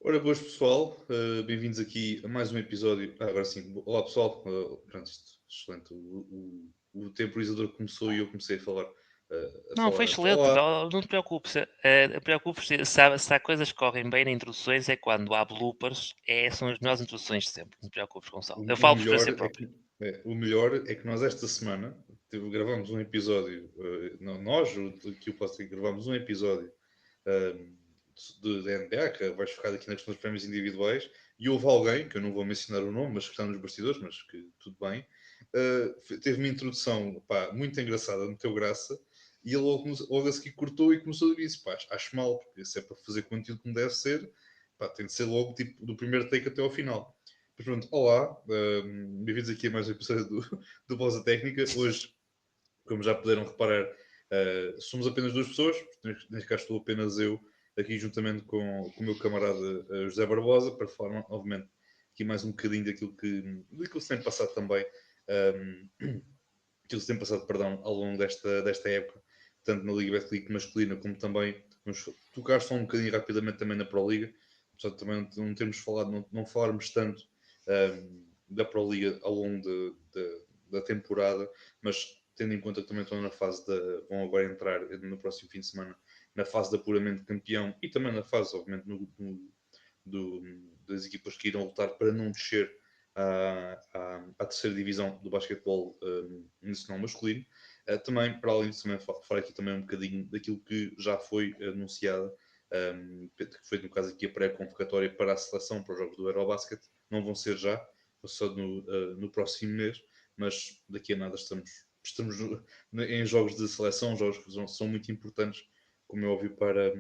Ora, boas pessoal, bem-vindos aqui a mais um episódio. Agora sim, olá pessoal. Pronto, excelente. O temporizador começou e eu comecei a falar, a Não, foi falar antes. excelente. Olá. Não te preocupes. Preocupes se há coisas que correm bem na introduções é quando há bloopers. São as melhores introduções de sempre. Não te preocupes, Gonçalo. Eu O falo por melhor experiência é própria. que, o melhor é que nós esta semana gravamos um episódio, não, nós, que eu posso dizer, gravamos um episódio de NBA, que vais ficar aqui na questão dos prémios individuais, e houve alguém, que eu não vou mencionar o nome, mas que está nos bastidores, mas que tudo bem, teve uma introdução pá, muito engraçada, meteu graça, e ele logo a seguir cortou e começou a dizer isso, pá, acho mal, porque se é para fazer conteúdo como deve ser, pá, tem de ser logo tipo, do primeiro take até ao final. Mas pronto, olá, bem-vindos aqui a mais um episódio do Pausa Técnica. Hoje, como já puderam reparar, somos apenas duas pessoas, neste caso estou apenas eu, aqui juntamente com o meu camarada José Barbosa, para falar, obviamente, aqui mais um bocadinho daquilo que se tem passado também, aquilo que se tem passado, perdão, ao longo desta época, tanto na Liga Betclic masculina, como também, vamos tocar só um bocadinho rapidamente também na Pro Liga, portanto também não temos falado, não falarmos tanto da Pro Liga ao longo da temporada, mas tendo em conta que também estão na fase vão agora entrar no próximo fim de semana na fase de apuramento de campeão e também na fase, obviamente, do, das equipas que irão lutar para não descer à terceira divisão do basquetebol nacional masculino. Também, para além disso, também falar aqui também um bocadinho daquilo que já foi anunciado, que foi no caso aqui a pré-convocatória para a seleção para os jogos do Eurobasket. Não vão ser já, só no próximo mês, mas daqui a nada estamos em jogos de seleção, jogos que são muito importantes, como é óbvio, para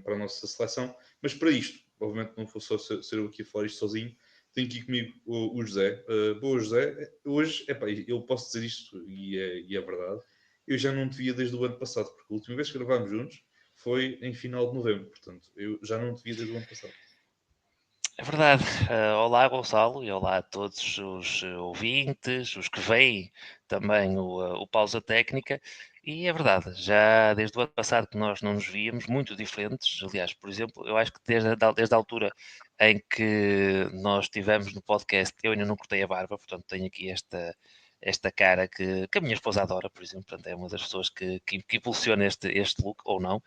a nossa seleção. Mas para isto, obviamente não vou só ser eu aqui a falar isto sozinho, tenho aqui comigo o José. Boa, José. Hoje, epá, eu posso dizer isto e é verdade. Eu já não te via desde o ano passado, porque a última vez que gravámos juntos foi em final de novembro. Portanto, eu já não te via desde o ano passado. É verdade. Olá, Gonçalo, e olá a todos os ouvintes, os que veem também o Pausa Técnica. E é verdade, já desde o ano passado que nós não nos víamos, muito diferentes. Aliás, por exemplo, eu acho que desde a altura em que nós estivemos no podcast, eu ainda não cortei a barba, portanto tenho aqui esta cara que a minha esposa adora, por exemplo. Portanto, é uma das pessoas que impulsiona este look, ou não.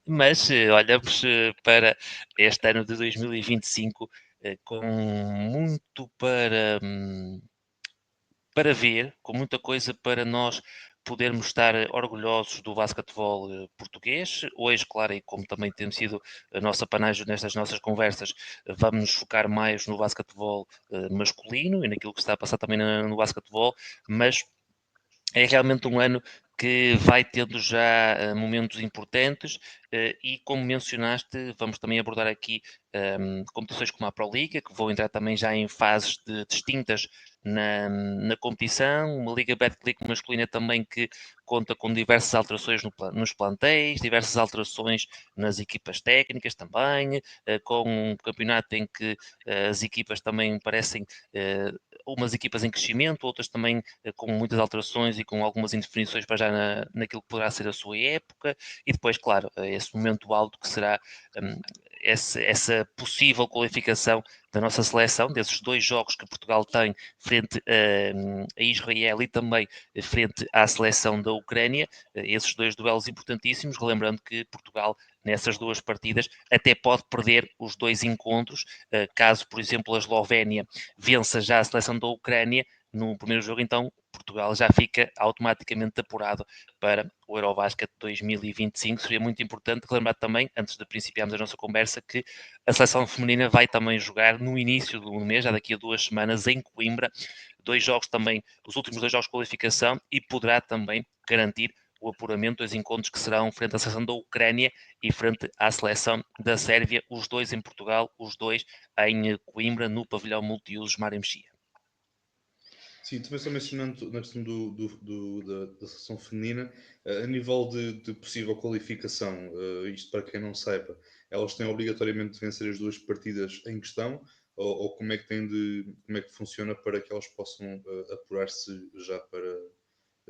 Mas olhamos para este ano de 2025 com muito para ver, com muita coisa para nós podermos estar orgulhosos do basquetebol português. Hoje, claro, e como também tem sido a nossa panagem nestas nossas conversas, vamos nos focar mais no basquetebol masculino e naquilo que está a passar também no basquetebol, mas é realmente um ano que vai tendo já momentos importantes e, como mencionaste, vamos também abordar aqui competições como a Pro Liga, que vão entrar também já em fases distintas na competição, uma Liga Betclic masculina também que conta com diversas alterações nos plantéis, diversas alterações nas equipas técnicas também, com um campeonato em que as equipas também parecem umas equipas em crescimento, outras também com muitas alterações e com algumas indefinições para já naquilo que poderá ser a sua época, e depois, claro, esse momento alto que será essa possível qualificação da nossa seleção, desses dois jogos que Portugal tem frente a Israel e também frente à seleção da Ucrânia, esses dois duelos importantíssimos, relembrando que Portugal nessas duas partidas até pode perder os dois encontros, caso, por exemplo, a Eslovénia vença já a seleção da Ucrânia no primeiro jogo, então Portugal já fica automaticamente apurado para o Eurobasket 2025. Seria muito importante relembrar também, antes de principiarmos a nossa conversa, que a seleção feminina vai também jogar no início do mês, já daqui a 2 semanas, em Coimbra, dois jogos também, os últimos dois jogos de qualificação, e poderá também garantir o apuramento dos encontros que serão frente à seleção da Ucrânia e frente à seleção da Sérvia, os dois em Portugal, os dois em Coimbra, no pavilhão multiusos Mário Mexia. Sim, também só mencionando na questão da seleção feminina, a nível de possível qualificação, isto para quem não saiba, elas têm obrigatoriamente de vencer as duas partidas em questão, ou como é que funciona para que elas possam apurar-se já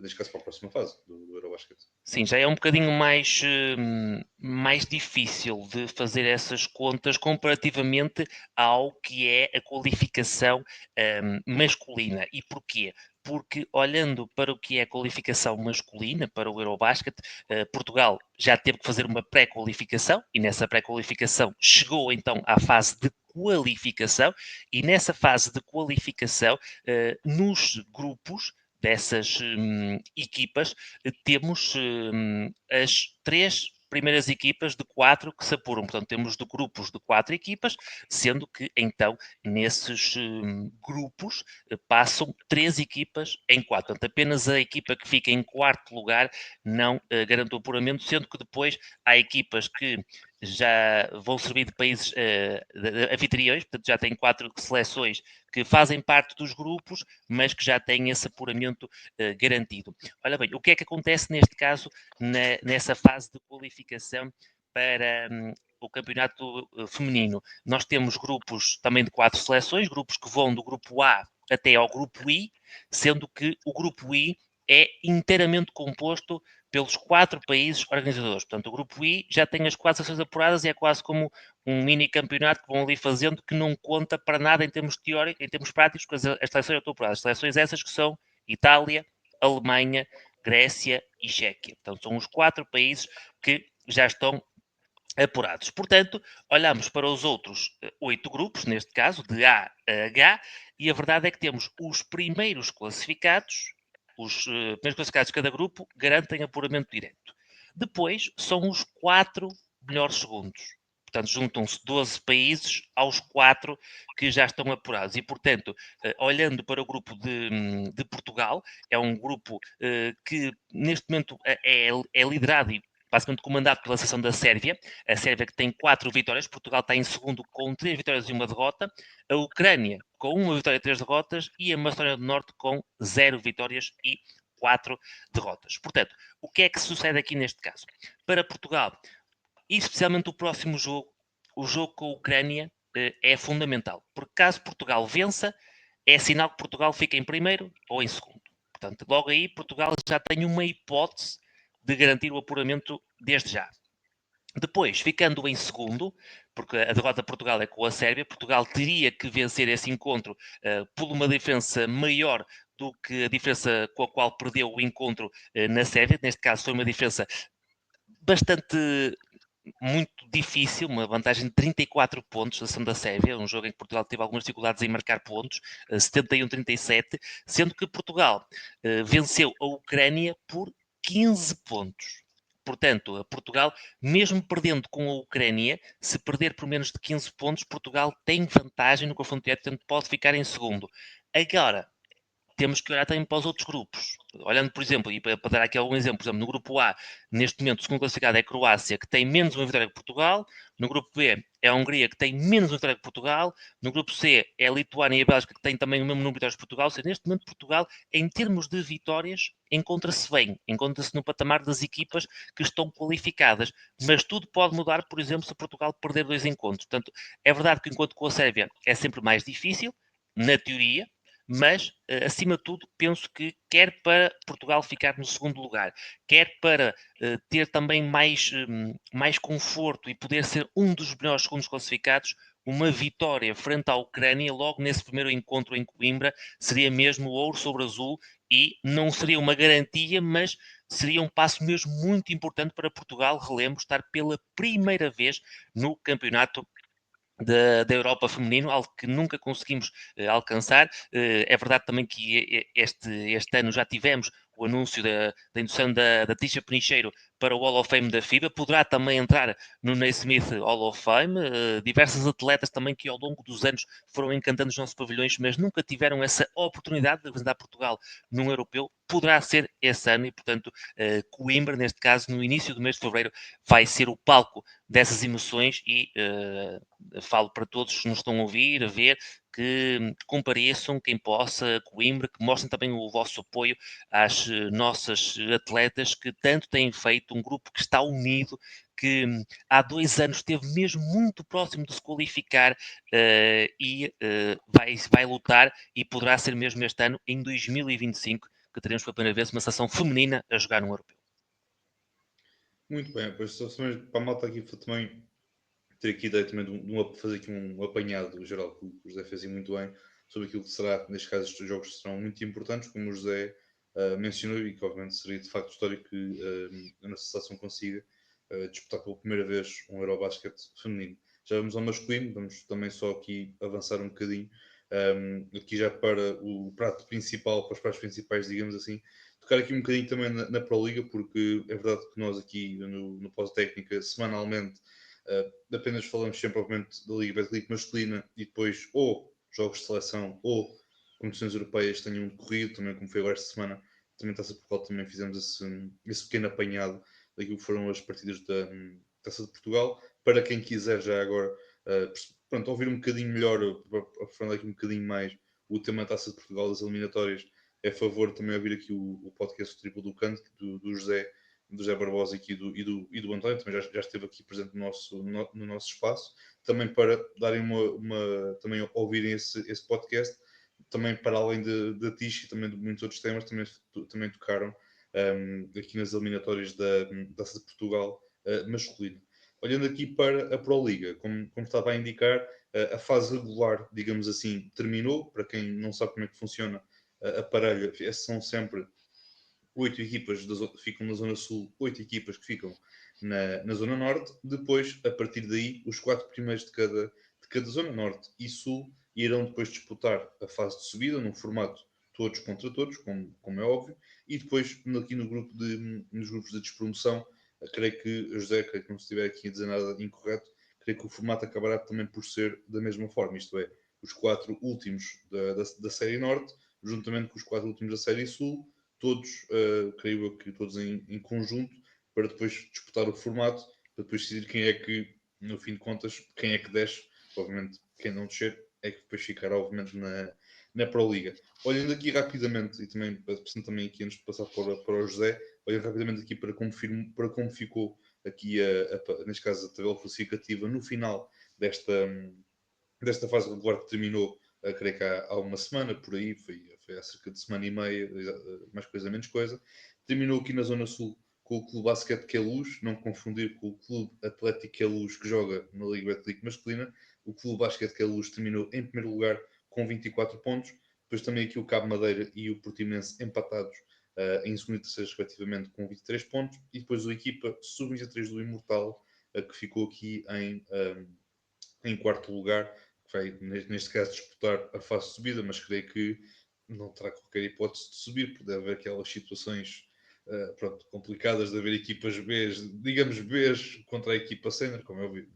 neste caso para a próxima fase do Eurobasket. Sim, já é um bocadinho mais difícil de fazer essas contas comparativamente ao que é a qualificação masculina. E porquê? Porque olhando para o que é a qualificação masculina, para o Eurobasket, Portugal já teve que fazer uma pré-qualificação e nessa pré-qualificação chegou então à fase de qualificação e nessa fase de qualificação, nos grupos dessas equipas, temos as 3 primeiras equipas de 4 que se apuram. Portanto, temos de grupos de 4 equipas, sendo que então nesses grupos passam 3 equipas em 4. Portanto, apenas a equipa que fica em quarto lugar não garante o apuramento, sendo que depois há equipas que já vão servir de países anfitriões, portanto já têm 4 seleções que fazem parte dos grupos, mas que já têm esse apuramento garantido. Olha bem, o que é que acontece neste caso nessa fase de qualificação para o campeonato feminino? Nós temos grupos também de 4 seleções, grupos que vão do grupo A até ao grupo I, sendo que o grupo I é inteiramente composto pelos 4 países organizadores. Portanto, o grupo I já tem as 4 seleções apuradas e é quase como um mini campeonato que vão ali fazendo, que não conta para nada em termos teóricos, em termos práticos, porque as seleções já estão apuradas. As seleções essas que são Itália, Alemanha, Grécia e Chequia. Portanto, são os 4 países que já estão apurados. Portanto, olhamos para os outros 8 grupos, neste caso, de A a H, e a verdade é que temos os primeiros classificados, os primeiros classificados de cada grupo garantem apuramento direto. Depois, são os 4 melhores segundos. Portanto, juntam-se 12 países aos 4 que já estão apurados. E, portanto, olhando para o grupo de Portugal, é um grupo que neste momento é liderado e basicamente comandado pela seleção da Sérvia. A Sérvia que tem 4 vitórias, Portugal está em segundo com 3 vitórias e 1 derrota, a Ucrânia com 1 vitória e 3 derrotas e a Macedónia do Norte com 0 vitórias e 4 derrotas. Portanto, o que é que sucede aqui neste caso? Para Portugal, e especialmente o próximo jogo, o jogo com a Ucrânia, é fundamental, porque caso Portugal vença, é sinal que Portugal fica em primeiro ou em segundo. Portanto, logo aí Portugal já tem uma hipótese de garantir o apuramento desde já. Depois, ficando em segundo, porque a derrota de Portugal é com a Sérvia, Portugal teria que vencer esse encontro por uma diferença maior do que a diferença com a qual perdeu o encontro na Sérvia. Neste caso, foi uma diferença bastante muito difícil, uma vantagem de 34 pontos da seleção da Sérvia, um jogo em que Portugal teve algumas dificuldades em marcar pontos, 71-37, sendo que Portugal venceu a Ucrânia por 15 pontos. Portanto, a Portugal, mesmo perdendo com a Ucrânia, se perder por menos de 15 pontos, Portugal tem vantagem no confronto direto, portanto pode ficar em segundo. Agora, temos que olhar também para os outros grupos. Olhando, por exemplo, e para dar aqui algum exemplo, por exemplo, no grupo A, neste momento, o segundo classificado é a Croácia, que tem menos uma vitória que Portugal. No grupo B é a Hungria, que tem menos uma vitória que Portugal. No grupo C é a Lituânia e a Bélgica, que têm também o mesmo número de vitórias que Portugal. Ou seja, neste momento, Portugal, em termos de vitórias, encontra-se bem. Encontra-se no patamar das equipas que estão qualificadas. Mas tudo pode mudar, por exemplo, se Portugal perder 2 encontros. Portanto, é verdade que enquanto com a Sérvia é sempre mais difícil, na teoria, mas, acima de tudo, penso que quer para Portugal ficar no segundo lugar, quer para ter também mais conforto e poder ser um dos melhores segundos classificados, uma vitória frente à Ucrânia, logo nesse primeiro encontro em Coimbra, seria mesmo ouro sobre azul e não seria uma garantia, mas seria um passo mesmo muito importante para Portugal, relembro, estar pela primeira vez no campeonato da Europa feminino, algo que nunca conseguimos alcançar. É verdade também que este ano já tivemos o anúncio da indução da Tisha Penicheiro para o Hall of Fame da FIBA, poderá também entrar no Naismith Hall of Fame, diversas atletas também que ao longo dos anos foram encantando os nossos pavilhões, mas nunca tiveram essa oportunidade de representar Portugal num europeu, poderá ser esse ano e, portanto, Coimbra, neste caso, no início do mês de fevereiro, vai ser o palco dessas emoções e falo para todos que nos estão a ouvir, a ver, que compareçam quem possa a Coimbra, que mostrem também o vosso apoio às nossas atletas que tanto têm feito, um grupo que está unido, que há 2 anos esteve mesmo muito próximo de se qualificar e vai lutar e poderá ser mesmo este ano, em 2025, que teremos pela primeira vez uma seleção feminina a jogar no europeu. Muito bem, pois só também para a malta aqui também ter aqui ideia também fazer aqui um apanhado geral que o José fez muito bem sobre aquilo que será, neste caso, estes jogos serão muito importantes, como o José mencionou, e que obviamente seria de facto histórico que a nossa seleção consiga disputar pela primeira vez um Eurobasket feminino. Já vamos ao masculino, vamos também só aqui avançar um bocadinho, aqui já para o prato principal, para os pratos principais, digamos assim, tocar aqui um bocadinho também na Pro Liga, porque é verdade que nós aqui no Pós-Técnica, semanalmente, apenas falamos sempre, obviamente, da Liga Betclic masculina e depois ou jogos de seleção ou competições europeias tenham decorrido, também como foi agora esta semana, também Taça de Portugal, também fizemos esse pequeno apanhado daquilo que foram as partidas da Taça de Portugal. Para quem quiser já agora pronto, ouvir um bocadinho melhor, aprofundar aqui um bocadinho mais o tema da Taça de Portugal, das eliminatórias, é a favor também ouvir aqui o podcast Triplo do Canto, do José Barbosa aqui e do António, também já esteve aqui presente no nosso espaço, também para darem também ouvirem esse podcast, também para além de Tish e também de muitos outros temas, também tocaram aqui nas eliminatórias da Taça de Portugal masculina. Olhando aqui para a Pro Liga, como estava a indicar, a fase regular, digamos assim, terminou. Para quem não sabe como é que funciona a parelha, são sempre 8 equipas que ficam na Zona Sul, 8 equipas que ficam na Zona Norte. Depois, a partir daí, os 4 primeiros de cada Zona Norte e Sul irão depois disputar a fase de subida, num formato todos contra todos, como é óbvio, e depois aqui nos grupos de despromoção, creio que, José, creio que não estiver aqui a dizer nada incorreto, creio que o formato acabará também por ser da mesma forma, isto é, os 4 últimos da Série Norte, juntamente com os 4 últimos da Série Sul, todos, creio eu que todos em conjunto, para depois disputar o formato, para depois decidir quem é que, no fim de contas, quem é que desce. Obviamente, quem não descer é que depois ficará, obviamente, na Pro Liga. Olhando aqui rapidamente, e também, pensando também aqui antes de passar para o José, olhando rapidamente aqui para como ficou aqui, neste caso, a tabela classificativa no final desta fase regular que terminou, creio que há uma semana, por aí, foi há cerca de semana e meia, mais coisa, menos coisa. Terminou aqui na Zona Sul com o Clube Basquete Queluz, não confundir com o Clube Atlético Queluz, que joga na Liga Betclic masculina. O Clube Basquete Queluz terminou em primeiro lugar com 24 pontos. Depois também aqui o Cabo Madeira e o Portimonense empatados em segundo e terceiro, respectivamente, com 23 pontos. E depois a equipa sub-23 do Imortal, que ficou aqui em quarto lugar, que vai, neste caso, disputar a fase de subida, mas creio que não terá qualquer hipótese de subir, porque deve haver aquelas situações pronto, complicadas de haver equipas B, digamos B contra a equipa sénior, como é óbvio,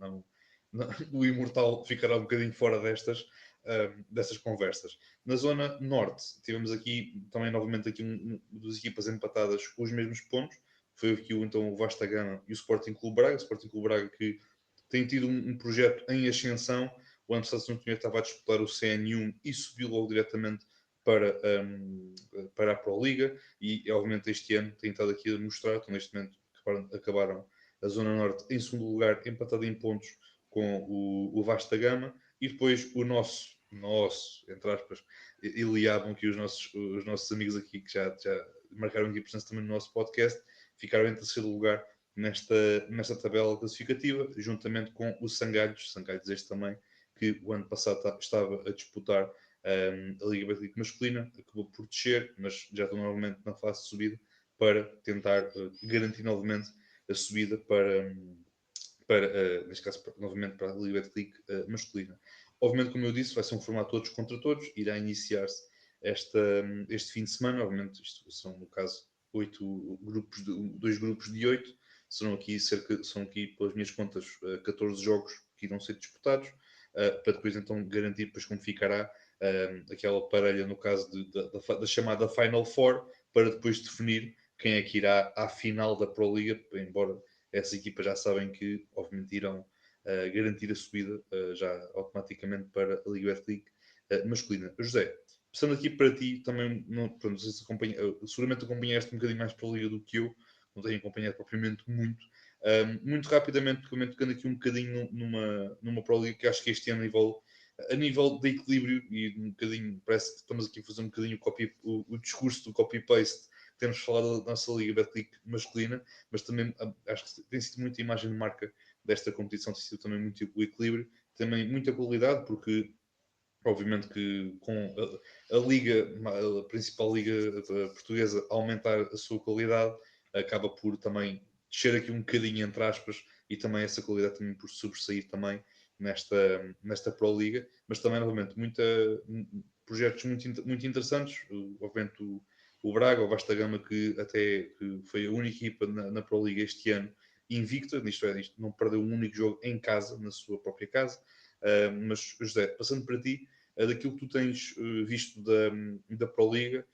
o Imortal ficará um bocadinho fora dessas conversas. Na zona norte, tivemos aqui também novamente aqui duas equipas empatadas com os mesmos pontos, foi aqui então o Vasta Gama e o Sporting Clube Braga. O Sporting Clube Braga que tem tido um projeto em ascensão. O ano passado, se não tinha, estava a disputar o CN1 e subiu logo diretamente para a Pro Liga, e obviamente este ano tem estado aqui a mostrar, então neste momento acabaram a Zona Norte em segundo lugar, empatado em pontos com o Vasta Gama, e depois o nosso, entre aspas, iliavam aqui os nossos amigos aqui que já marcaram aqui presença também no nosso podcast, ficaram em terceiro lugar nesta tabela classificativa, juntamente com o Sangalhos este também, que o ano passado estava a disputar a Liga Betclic masculina, acabou por descer, mas já estão novamente na fase de subida para tentar garantir novamente a subida neste caso, novamente para a Liga Betclic masculina. Obviamente, como eu disse, vai ser um formato todos contra todos, irá iniciar-se este fim de semana. Obviamente, isto são, no caso, 2 grupos de 8, são aqui, pelas minhas contas, 14 jogos que irão ser disputados, para depois então garantir depois como ficará aquela parelha, no caso da chamada Final Four, para depois definir quem é que irá à final da Pro Liga, embora essas equipas já sabem que, obviamente, irão garantir a subida já automaticamente para a Liga Betclic masculina. José, passando aqui para ti, também, não sei se seguramente acompanhaste um bocadinho mais para a Liga do que eu, não tenho acompanhado propriamente muito. Muito rapidamente, tocando aqui um bocadinho numa Pro Liga que acho que este ano a nível de equilíbrio, e um bocadinho, parece que estamos aqui a fazer um bocadinho o discurso do copy-paste, temos falado da nossa Liga Betclic masculina, mas também acho que tem sido muita imagem de marca desta competição, tem sido também muito o equilíbrio, também muita qualidade, porque obviamente que com a liga, a principal liga portuguesa, aumentar a sua qualidade, acaba por também descer aqui um bocadinho, entre aspas, e também essa qualidade também por sobressair também nesta Pro Liga, mas também, novamente, projetos muito interessantes, obviamente o Braga, o Vasta Gama, que até que foi a única equipa na Pro Liga este ano, invicta, isto não perdeu um único jogo em casa, na sua própria casa. Mas, José, passando para ti, daquilo que tu tens visto da Pro Liga,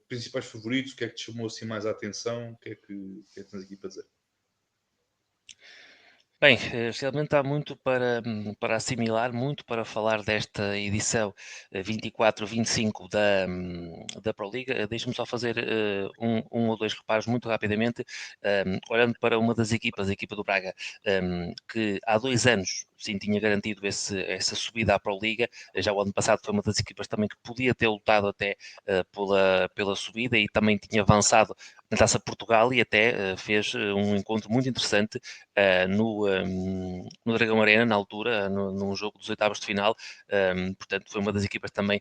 principais favoritos, o que é que te chamou assim mais a atenção, o que é que tens aqui para dizer? Bem, realmente há muito para assimilar, muito para falar desta edição 24-25 da Pro Liga. Deixa-me só fazer um ou dois reparos muito rapidamente. Olhando para uma das equipas, a equipa do Braga, que há 2 anos sim tinha garantido essa subida à Pro Liga. Já o ano passado foi uma das equipas também que podia ter lutado até pela subida e também tinha avançado na Taça Portugal e até fez um encontro muito interessante no Dragão Arena, na altura, num jogo dos oitavos de final. Portanto, foi uma das equipas também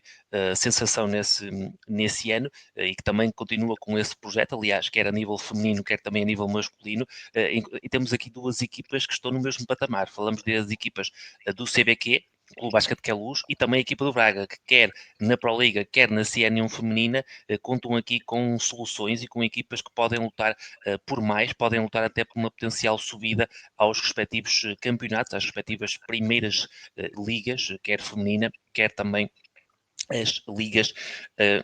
sensação nesse ano e que também continua com esse projeto, aliás, quer a nível feminino, quer também a nível masculino. E temos aqui 2 equipas que estão no mesmo patamar. Falamos das equipas do CBQ, Clube Basquete Queluz, e também a equipa do Braga, que quer na Pro Liga, quer na CN1 feminina, contam aqui com soluções e com equipas que podem lutar por mais, podem lutar até por uma potencial subida aos respectivos campeonatos, às respectivas primeiras ligas, quer feminina, quer também as ligas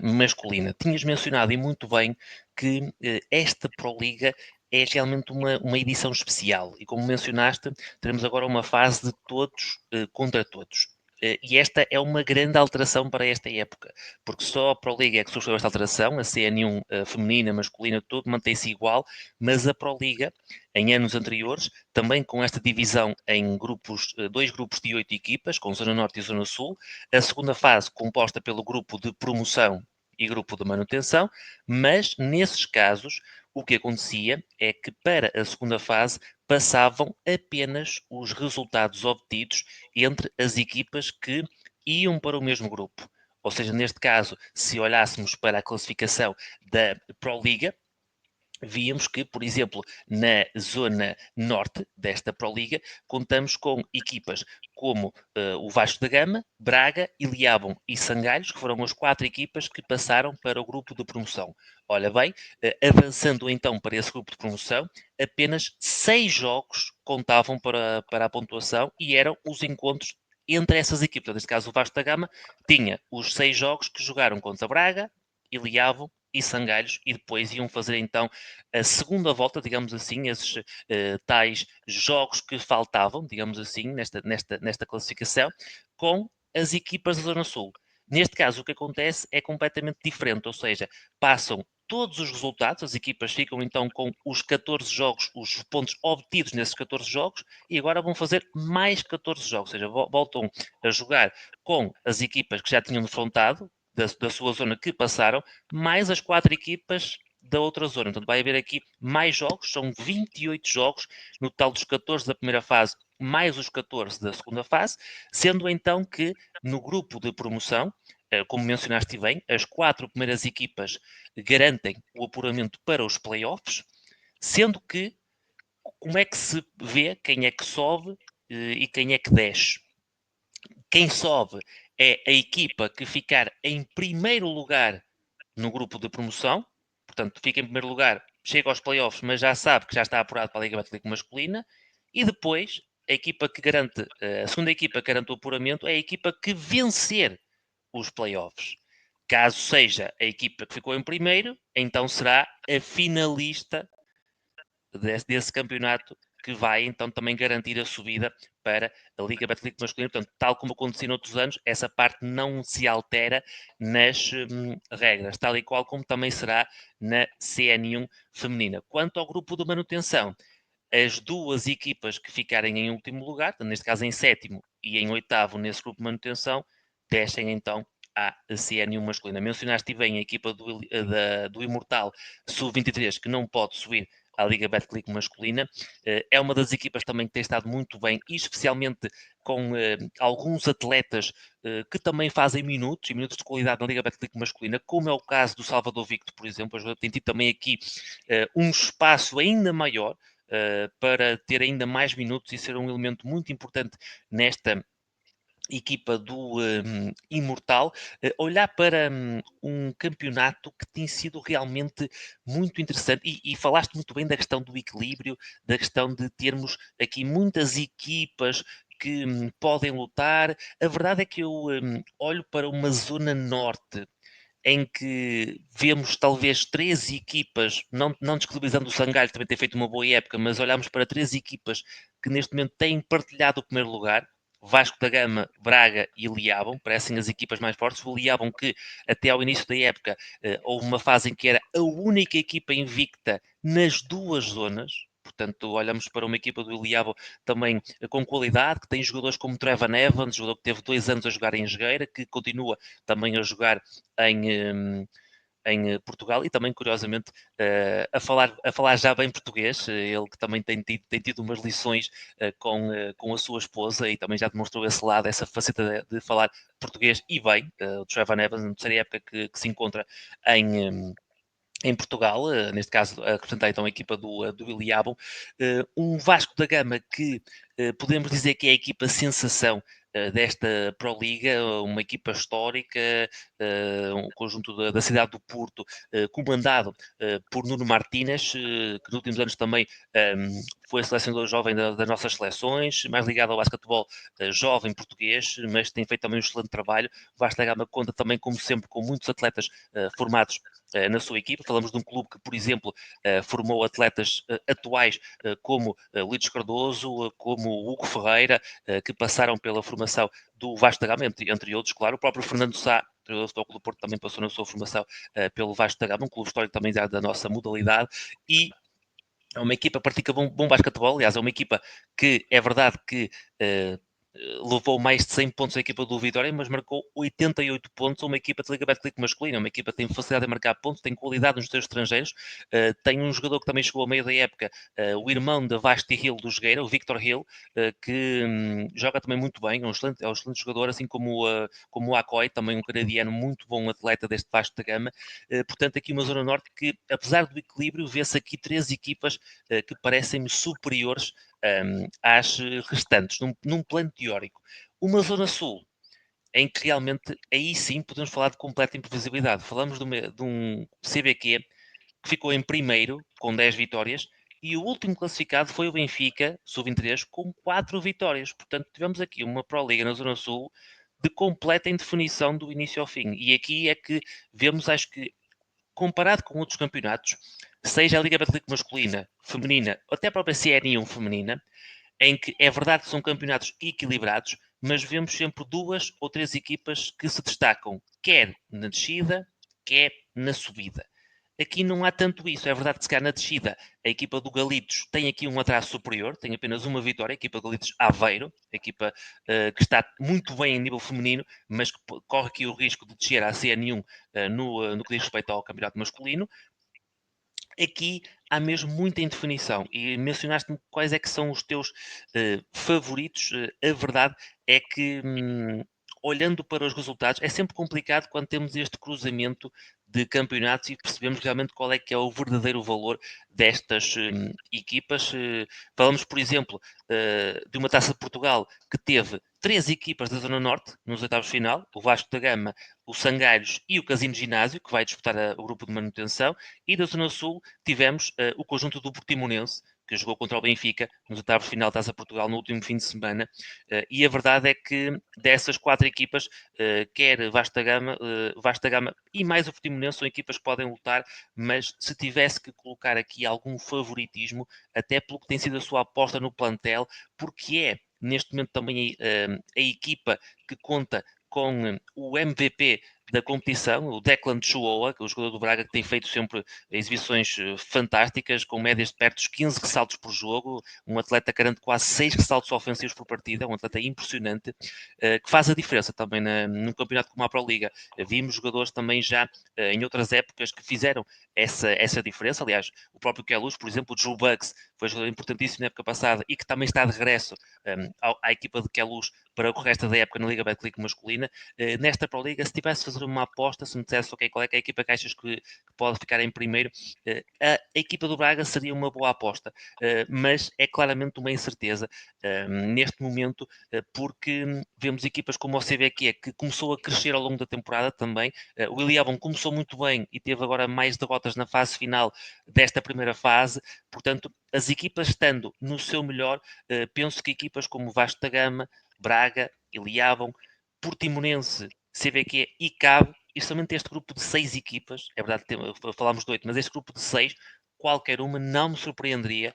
masculina. Tinhas mencionado, e muito bem, que esta Pro Liga é realmente uma edição especial. E como mencionaste, teremos agora uma fase de todos contra todos. E esta é uma grande alteração para esta época, porque só a Pro Liga é que sofreu esta alteração, a CN1 feminina, masculina, tudo mantém-se igual, mas a Pro Liga, em anos anteriores, também com esta divisão em grupos, 2 grupos de 8 equipas, com Zona Norte e Zona Sul, a segunda fase composta pelo grupo de promoção e grupo de manutenção, mas nesses casos o que acontecia é que para a segunda fase passavam apenas os resultados obtidos entre as equipas que iam para o mesmo grupo. Ou seja, neste caso, se olhássemos para a classificação da Pro Liga, víamos que, por exemplo, na zona norte desta Pro Liga, contamos com equipas como o Vasco da Gama, Braga, Ilhabão e Sangalhos, que foram as 4 equipas que passaram para o grupo de promoção. Olha bem, avançando então para esse grupo de promoção, apenas 6 jogos contavam para a pontuação e eram os encontros entre essas equipas. Neste caso, o Vasco da Gama tinha os 6 jogos que jogaram contra Braga, Ilhabão e Sangalhos, e depois iam fazer então a segunda volta, digamos assim, esses tais jogos que faltavam, digamos assim, nesta classificação, com as equipas da Zona Sul. Neste caso, o que acontece é completamente diferente, ou seja, passam todos os resultados, as equipas ficam então com os 14 jogos, os pontos obtidos nesses 14 jogos, e agora vão fazer mais 14 jogos, ou seja, voltam a jogar com as equipas que já tinham defrontado, da sua zona que passaram, mais as 4 equipas da outra zona. Portanto, vai haver aqui mais jogos, são 28 jogos, no total dos 14 da primeira fase, mais os 14 da segunda fase, sendo então que no grupo de promoção, como mencionaste bem, as 4 primeiras equipas garantem o apuramento para os playoffs, sendo que como é que se vê quem é que sobe e quem é que desce? Quem sobe é a equipa que ficar em primeiro lugar no grupo de promoção, portanto, fica em primeiro lugar, chega aos playoffs, mas já sabe que já está apurado para a Liga Betclic masculina, e depois a equipa que garante, a segunda equipa que garante o apuramento é a equipa que vencer os playoffs. Caso seja a equipa que ficou em primeiro, então será a finalista desse campeonato que vai então também garantir a subida para a Liga Betclic masculina. Portanto, tal como acontecia noutros anos, essa parte não se altera nas regras, tal e qual como também será na CN1 feminina. Quanto ao grupo de manutenção, as duas equipas que ficarem em último lugar, neste caso em sétimo e em oitavo nesse grupo de manutenção, descem então à CNU masculina. Mencionaste bem a equipa do Imortal Sub-23, que não pode subir à Liga Betclic masculina. É uma das equipas também que tem estado muito bem, e especialmente com alguns atletas que também fazem minutos, e minutos de qualidade na Liga Betclic masculina, como é o caso do Salvador Victor, por exemplo. Tem tido também aqui um espaço ainda maior para ter ainda mais minutos e ser um elemento muito importante nesta equipa do Imortal, olhar para um campeonato que tem sido realmente muito interessante, e falaste muito bem da questão do equilíbrio, da questão de termos aqui muitas equipas que podem lutar. A verdade é que eu olho para uma zona norte em que vemos talvez 3 equipas, não descredibilizando o Sangalho, também tem feito uma boa época, mas olhamos para 3 equipas que neste momento têm partilhado o primeiro lugar: Vasco da Gama, Braga e Liabon, parecem as equipas mais fortes. O Liabon, que até ao início da época houve uma fase em que era a única equipa invicta nas duas zonas. Portanto, olhamos para uma equipa do Liabon também com qualidade, que tem jogadores como Trevor Evans, jogador que teve 2 anos a jogar em Jogueira, que continua também a jogar em Portugal, e também, curiosamente, a falar já bem português. Ele que também tem tido umas lições com a sua esposa, e também já demonstrou esse lado, essa faceta de falar português e bem. O Trevor Evans, na terceira época que se encontra em Portugal, neste caso a representar então a equipa do Iliabum. Um Vasco da Gama que podemos dizer que é a equipa sensação desta Pro Liga, uma equipa histórica, um conjunto da cidade do Porto, comandado por Nuno Martínez, que nos últimos anos também foi selecionador jovem das nossas seleções, mais ligado ao basquetebol jovem português, mas tem feito também um excelente trabalho. Vasco da Gama conta também, como sempre, com muitos atletas formados na sua equipa. Falamos de um clube que, por exemplo, formou atletas atuais como Lides Cardoso, como Hugo Ferreira, que passaram pela formação do Vasco da Gama, entre outros, claro. O próprio Fernando Sá, treinador do Futebol Clube do Porto, também passou na sua formação pelo Vasco da Gama, um clube histórico também da nossa modalidade, e é uma equipa que pratica bom basquetebol. Aliás, é uma equipa que é verdade que levou mais de 100 pontos a equipa do Vitória, mas marcou 88 pontos a uma equipa de Liga Betclic masculina, uma equipa que tem facilidade em marcar pontos, tem qualidade nos seus estrangeiros, tem um jogador que também chegou ao meio da época, o irmão da Vasti Hill do Jogueira, o Victor Hill, que joga também muito bem, é um excelente jogador, assim como o Akoi, também um canadiano muito bom atleta deste Vasco da Gama. Portanto, aqui uma zona norte que, apesar do equilíbrio, vê-se aqui 3 equipas que parecem-me superiores às restantes, num plano teórico. Uma zona sul, em que realmente aí sim podemos falar de completa imprevisibilidade. Falamos de um CBQ que ficou em primeiro com 10 vitórias, e o último classificado foi o Benfica, sub-23, com 4 vitórias. Portanto, tivemos aqui uma Pro Liga na Zona Sul de completa indefinição do início ao fim. E aqui é que vemos, acho que, comparado com outros campeonatos, seja a Liga Betclic masculina, feminina, ou até a própria CN1 feminina, em que é verdade que são campeonatos equilibrados, mas vemos sempre 2 ou 3 equipas que se destacam, quer na descida, quer na subida. Aqui não há tanto isso. É verdade que, se calhar, na descida, a equipa do Galitos tem aqui um atraso superior, tem apenas uma vitória, a equipa do Galitos Aveiro, a equipa que está muito bem em nível feminino, mas que corre aqui o risco de descer à CN1 no que diz respeito ao campeonato masculino. Aqui há mesmo muita indefinição, e mencionaste-me quais é que são os teus favoritos. A verdade é que, olhando para os resultados, é sempre complicado quando temos este cruzamento de campeonatos e percebemos realmente qual é que é o verdadeiro valor destas equipas. Falamos, por exemplo, de uma Taça de Portugal que teve 3 equipas da Zona Norte nos oitavos de final: o Vasco da Gama, o Sangalhos e o Casino Ginásio, que vai disputar o grupo de manutenção. E da Zona Sul tivemos o conjunto do Portimonense, que jogou contra o Benfica nos oitavos de final da Taça Portugal no último fim de semana. E a verdade é que dessas 4 equipas, quer Vasta Gama e mais o Portimonense, são equipas que podem lutar, mas se tivesse que colocar aqui algum favoritismo, até pelo que tem sido a sua aposta no plantel, porque é neste momento também a equipa que conta com o MVP da competição, o Declan Chuoa, que é o jogador do Braga que tem feito sempre exibições fantásticas, com médias de perto dos 15 ressaltos por jogo, um atleta que garante quase 6 ressaltos ofensivos por partida, um atleta impressionante, que faz a diferença também num campeonato como a Pro Liga. Vimos jogadores também já em outras épocas que fizeram essa diferença, aliás, o próprio Queluz, por exemplo, o Joe Bugs, foi um jogador importantíssimo na época passada e que também está de regresso à equipa de Queluz para o resto da época na Liga Betclic masculina. Nesta Pro Liga, se tivesse de fazer uma aposta, se me dissesse qual é que é a equipa que achas que pode ficar em primeiro, a equipa do Braga seria uma boa aposta, mas é claramente uma incerteza neste momento, porque vemos equipas como o CBQ, que começou a crescer ao longo da temporada também. O Iliabon começou muito bem e teve agora mais derrotas na fase final desta primeira fase, portanto, as equipas estando no seu melhor, penso que equipas como Vasco da Gama, Braga, Iliabon, Portimonense, CBQ e CAB, e somente este grupo de 6 equipas, é verdade, falámos de 8, mas este grupo de 6, qualquer uma não me surpreenderia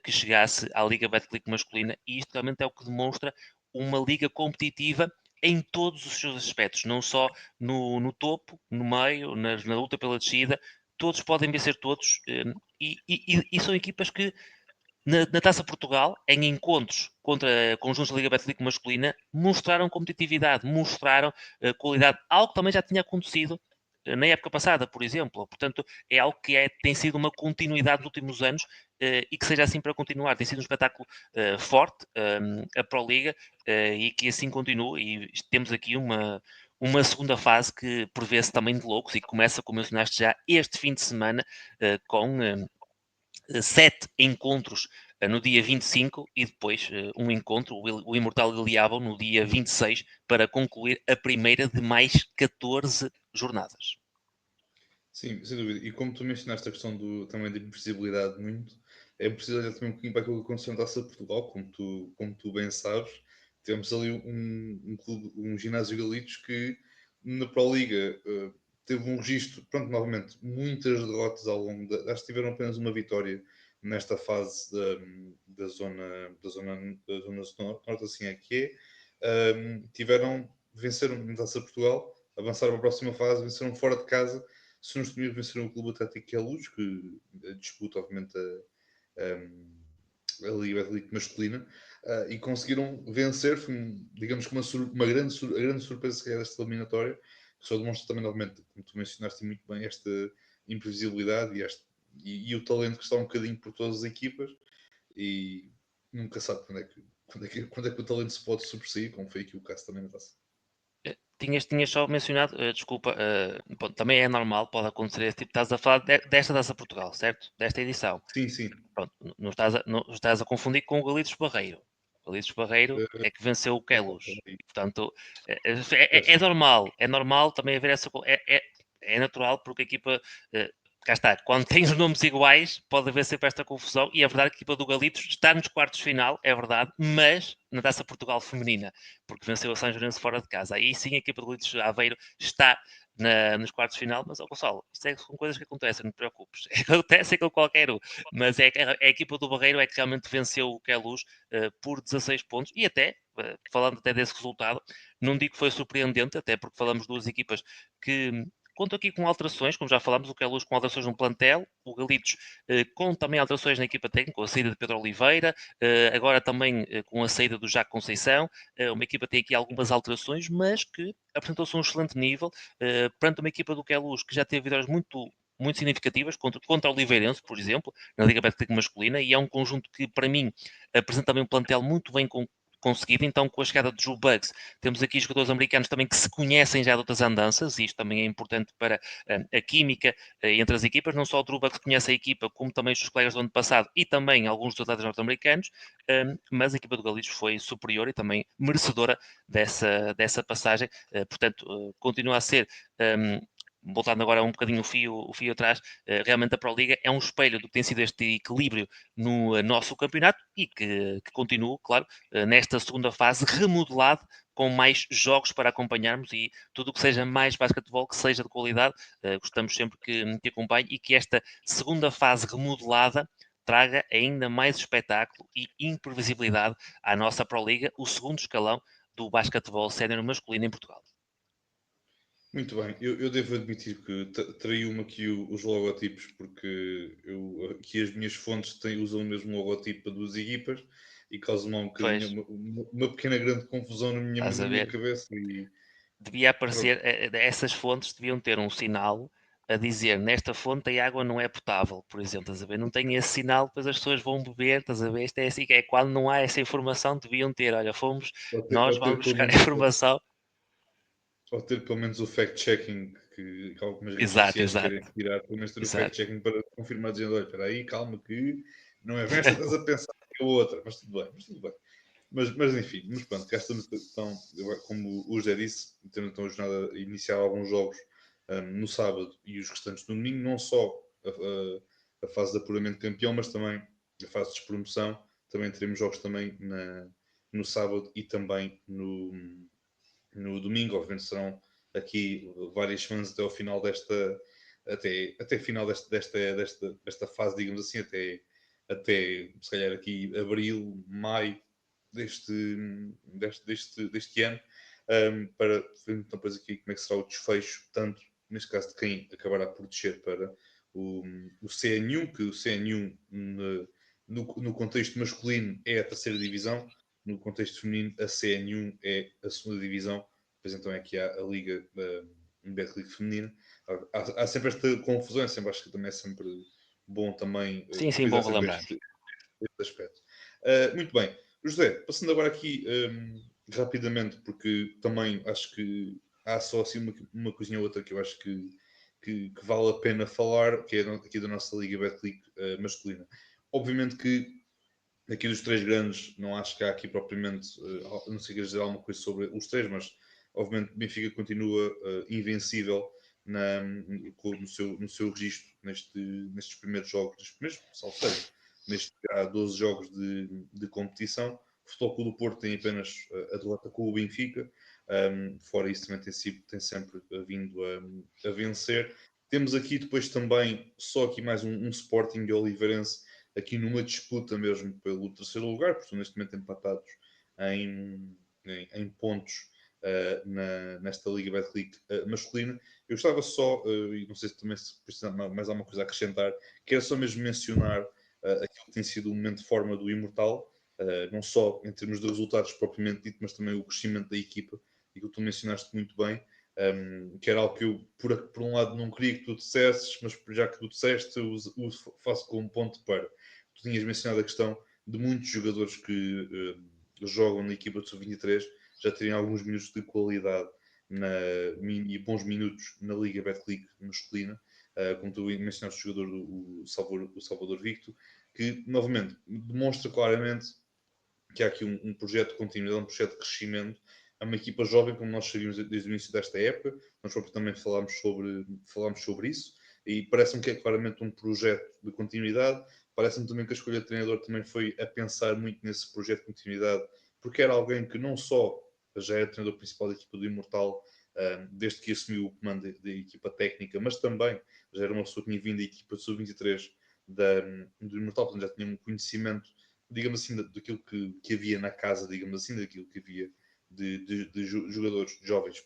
que chegasse à Liga Betclic masculina, e isto realmente é o que demonstra uma liga competitiva em todos os seus aspectos, não só no topo, no meio, na luta pela descida, todos podem vencer todos, e são equipas que na Taça Portugal, em encontros contra conjuntos da Liga Betclic masculina, mostraram competitividade, mostraram qualidade, algo que também já tinha acontecido na época passada, por exemplo. Portanto, é algo que tem sido uma continuidade nos últimos anos e que seja assim para continuar. Tem sido um espetáculo forte, a Pro Liga, e que assim continue. E temos aqui uma segunda fase que prevê-se também de loucos e que começa, como mencionaste já, este fim de semana com 7 encontros no dia 25 e depois um encontro, o Imortal Iliabon, no dia 26, para concluir a primeira de mais 14 jornadas. Sim, sem dúvida. E como tu mencionaste a questão também da imprevisibilidade muito, é preciso olhar também um pouquinho para aquilo que aconteceu na Taça de Portugal, como tu bem sabes. Tivemos ali um clube, um ginásio Galitos que na Pro Liga teve um registro, pronto, novamente, muitas derrotas ao longo acho que tiveram apenas uma vitória nesta fase da zona norte, assim é que é. Venceram na Taça de Portugal, avançaram para a próxima fase, venceram fora de casa. Se não estou venceram o Clube Atlético Queluz, que disputa, obviamente, a Liga masculina, e conseguiram vencer. Foi, digamos que a grande surpresa que é desta eliminatória, que só demonstra também, novamente, como tu mencionaste muito bem, esta imprevisibilidade e o talento que está um bocadinho por todas as equipas, e nunca sabe quando é que o talento se pode sobressair, como foi aqui o caso também na taça. Tinhas só mencionado, desculpa, também é normal, pode acontecer esse tipo. Estás a falar desta Taça Portugal, certo? Desta edição. Sim, sim. Pronto, não estás a confundir com o Galitos Barreiro. O Galitos Barreiro é que venceu o Queluz. Portanto, é normal também haver essa. É natural, porque a equipa. Cá está, quando tem os nomes iguais, pode haver sempre esta confusão. E é verdade que a equipa do Galitos está nos quartos de final, é verdade, mas na Taça Portugal feminina, porque venceu a São Jorense fora de casa. Aí sim a equipa do Galitos Aveiro está nos quartos de final. Mas, Gonçalo, isto são coisas que acontecem, não te preocupes. Acontece com qualquer um. Mas a equipa do Barreiro é que realmente venceu o Queluz por 16 pontos. E até, falando até desse resultado, não digo que foi surpreendente, até porque falamos de duas equipas que contam aqui com alterações, como já falámos, o Queluz com alterações no plantel, o Galitos com também alterações na equipa técnica, com a saída de Pedro Oliveira, agora também com a saída do Jaco Conceição. Uma equipa tem aqui algumas alterações, mas que apresentou-se um excelente nível perante uma equipa do Queluz que já teve vitórias muito significativas contra o Oliveirense, por exemplo, na Liga Betclic masculina, e é um conjunto que, para mim, apresenta também um plantel muito bem conseguido. Então, com a chegada de Joe Bugs, temos aqui jogadores americanos também que se conhecem já de outras andanças, e isto também é importante para a química entre as equipas. Não só o Drew Bugs conhece a equipa, como também os seus colegas do ano passado e também alguns dos atletas norte-americanos, mas a equipa do Galitos foi superior e também merecedora dessa passagem. Portanto, continua a ser voltando agora um bocadinho o fio atrás, realmente a Pro Liga é um espelho do que tem sido este equilíbrio no nosso campeonato e que continua, claro, nesta segunda fase remodelado, com mais jogos para acompanharmos e tudo o que seja mais basquetebol, que seja de qualidade, gostamos sempre que acompanhe e que esta segunda fase remodelada traga ainda mais espetáculo e imprevisibilidade à nossa Pro Liga, o segundo escalão do basquetebol sénior masculino em Portugal. Muito bem, eu devo admitir que traiu-me aqui os logotipos, porque aqui as minhas fontes usam o mesmo logotipo para duas equipas e causa-me um Pois, bocadinho, uma pequena grande confusão estás na a minha ver? cabeça e Devia pronto. aparecer, essas fontes deviam ter um sinal a dizer nesta fonte a água não é potável, por exemplo, estás a ver? Não tem esse sinal, depois as pessoas vão beber, estás a ver? Isto é assim, é quando não há essa informação, deviam ter, olha, fomos, nós Ou ter vamos pelo buscar a menos, informação. ou ter pelo menos o fact-checking que algumas redes Exato, sociais exato, querem tirar, pelo menos ter o exato. fact-checking para confirmar, dizendo: olha, espera aí, calma, que não é bem esta que estás a pensar, é outra, mas tudo bem, mas tudo bem. Mas enfim, mas pronto, cá estamos, então, como o José disse, tendo então a jornada a iniciar alguns jogos no sábado e os restantes no domingo, não só a fase de apuramento de campeão, mas também a fase de despromoção. Também teremos jogos também no sábado e também no domingo. Obviamente serão aqui várias semanas até ao final até final desta fase, digamos assim, até se calhar aqui abril, maio deste ano, para ver então depois aqui como é que será o desfecho, tanto neste caso de quem acabará por descer para o CN1, que o CN1 no contexto masculino é a terceira divisão, no contexto feminino a CN1 é a segunda divisão, depois então é que há a Liga Betclic feminina. Há sempre esta confusão, acho que também é sempre bom também Sim, sim, bom frisar sempre relembrarmos. este aspecto. Muito bem. José, passando agora aqui rapidamente, porque também acho que há só assim uma coisinha ou outra que eu acho que vale a pena falar, que é aqui da nossa Liga Betclic masculina. Obviamente que aqui dos três grandes, não acho que há aqui propriamente, não sei queres dizer alguma coisa sobre os três, mas obviamente Benfica continua invencível no seu registro nestes primeiros jogos, nestes primeiros, salvo seja, nestes há 12 jogos de competição. O Futebol Clube do Porto tem apenas a derrota com o Benfica, fora isso também tem sempre vindo a vencer. Temos aqui depois também, só aqui mais um Sporting de Oliveirense, aqui numa disputa mesmo pelo terceiro lugar, porque estão neste momento empatados em pontos nesta Liga Betclic masculina. Eu estava só, e não sei se também se precisa mais alguma coisa a acrescentar, quero só mesmo mencionar aquilo que tem sido o momento de forma do Imortal, não só em termos de resultados propriamente dito, mas também o crescimento da equipa, e que tu mencionaste muito bem. Que era algo que eu, por um lado, não queria que tu dissesses, mas já que tu disseste, faço como ponto para. Tu tinhas mencionado a questão de muitos jogadores que jogam na equipa de sub-23 já terem alguns minutos de qualidade e bons minutos na Liga Betclic masculina, como tu mencionaste o jogador o Salvador Victo, que novamente demonstra claramente que há aqui um projeto de continuidade, um projeto de crescimento. É uma equipa jovem, como nós sabíamos desde o início desta época, nós próprios também falámos sobre isso, e parece-me que é claramente um projeto de continuidade. Parece-me também que a escolha de treinador também foi a pensar muito nesse projeto de continuidade, porque era alguém que não só já era treinador principal da equipa do Imortal, desde que assumiu o comando da equipa técnica, mas também já era uma pessoa que tinha vindo da equipa de sub-23 do Imortal, portanto já tinha um conhecimento, digamos assim, daquilo que havia na casa, digamos assim, daquilo que havia de jogadores jovens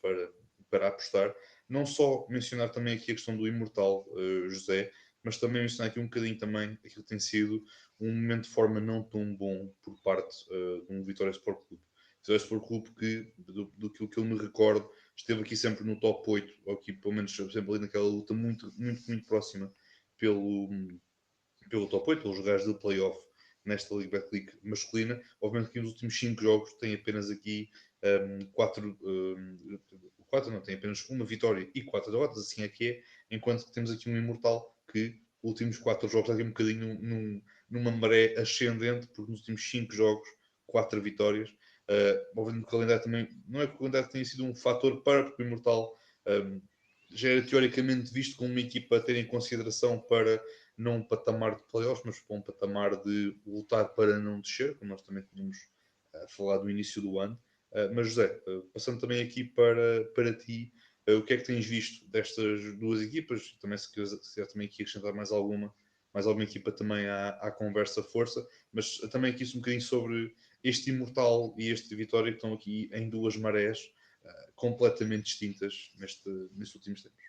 para apostar. Não só mencionar também aqui a questão do Imortal, José, mas também mencionar aqui um bocadinho também aquilo que tem sido um momento de forma não tão bom por parte de um Vitória Sport Clube. Vitória Sport Clube que, do que eu me recordo, esteve aqui sempre no top 8, ou aqui pelo menos sempre ali naquela luta muito, muito, muito próxima pelo, pelo top 8, pelos lugares de playoff nesta Liga Betclic masculina. Obviamente que nos últimos 5 jogos tem apenas aqui 4, não, tem apenas uma vitória e 4 derrotas, assim é que é, enquanto que temos aqui um Imortal que os últimos 4 jogos está aqui um bocadinho numa maré ascendente, porque nos últimos 5 jogos, 4 vitórias. Obviamente que o calendário também, não é que o calendário tenha sido um fator porque o Imortal já era teoricamente visto como uma equipa a ter em consideração para não um patamar de playoffs, mas para um patamar de lutar para não descer, como nós também tínhamos falado no início do ano. Mas José, passando também aqui para ti, o que é que tens visto destas duas equipas? Também se quiser também aqui acrescentar mais alguma equipa também à conversa força, mas também aqui um bocadinho sobre este Imortal e este Vitória que estão aqui em duas marés. completamente distintas nestes últimos tempos.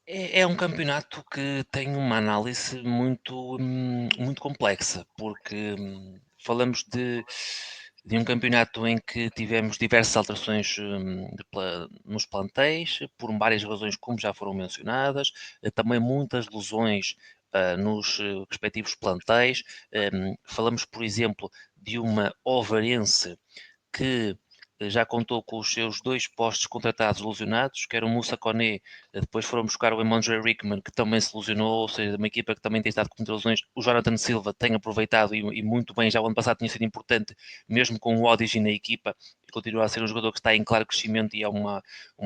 É um campeonato que tem uma análise muito complexa, porque falamos de um campeonato em que tivemos diversas alterações nos plantéis, por várias razões, como já foram mencionadas, também muitas lesões nos respectivos plantéis. Falamos, por exemplo, de uma Ovarense que já contou com os seus 2 postos contratados lesionados, que era o Moussa Koné, depois foram buscar o Emmanuel Rickman, que também se lesionou, ou seja, uma equipa que também tem estado com muitas lesões. O Jonathan Silva tem aproveitado e muito bem, já o ano passado tinha sido importante, mesmo com o Odyssey na equipa, e continua a ser um jogador que está em claro crescimento e é uma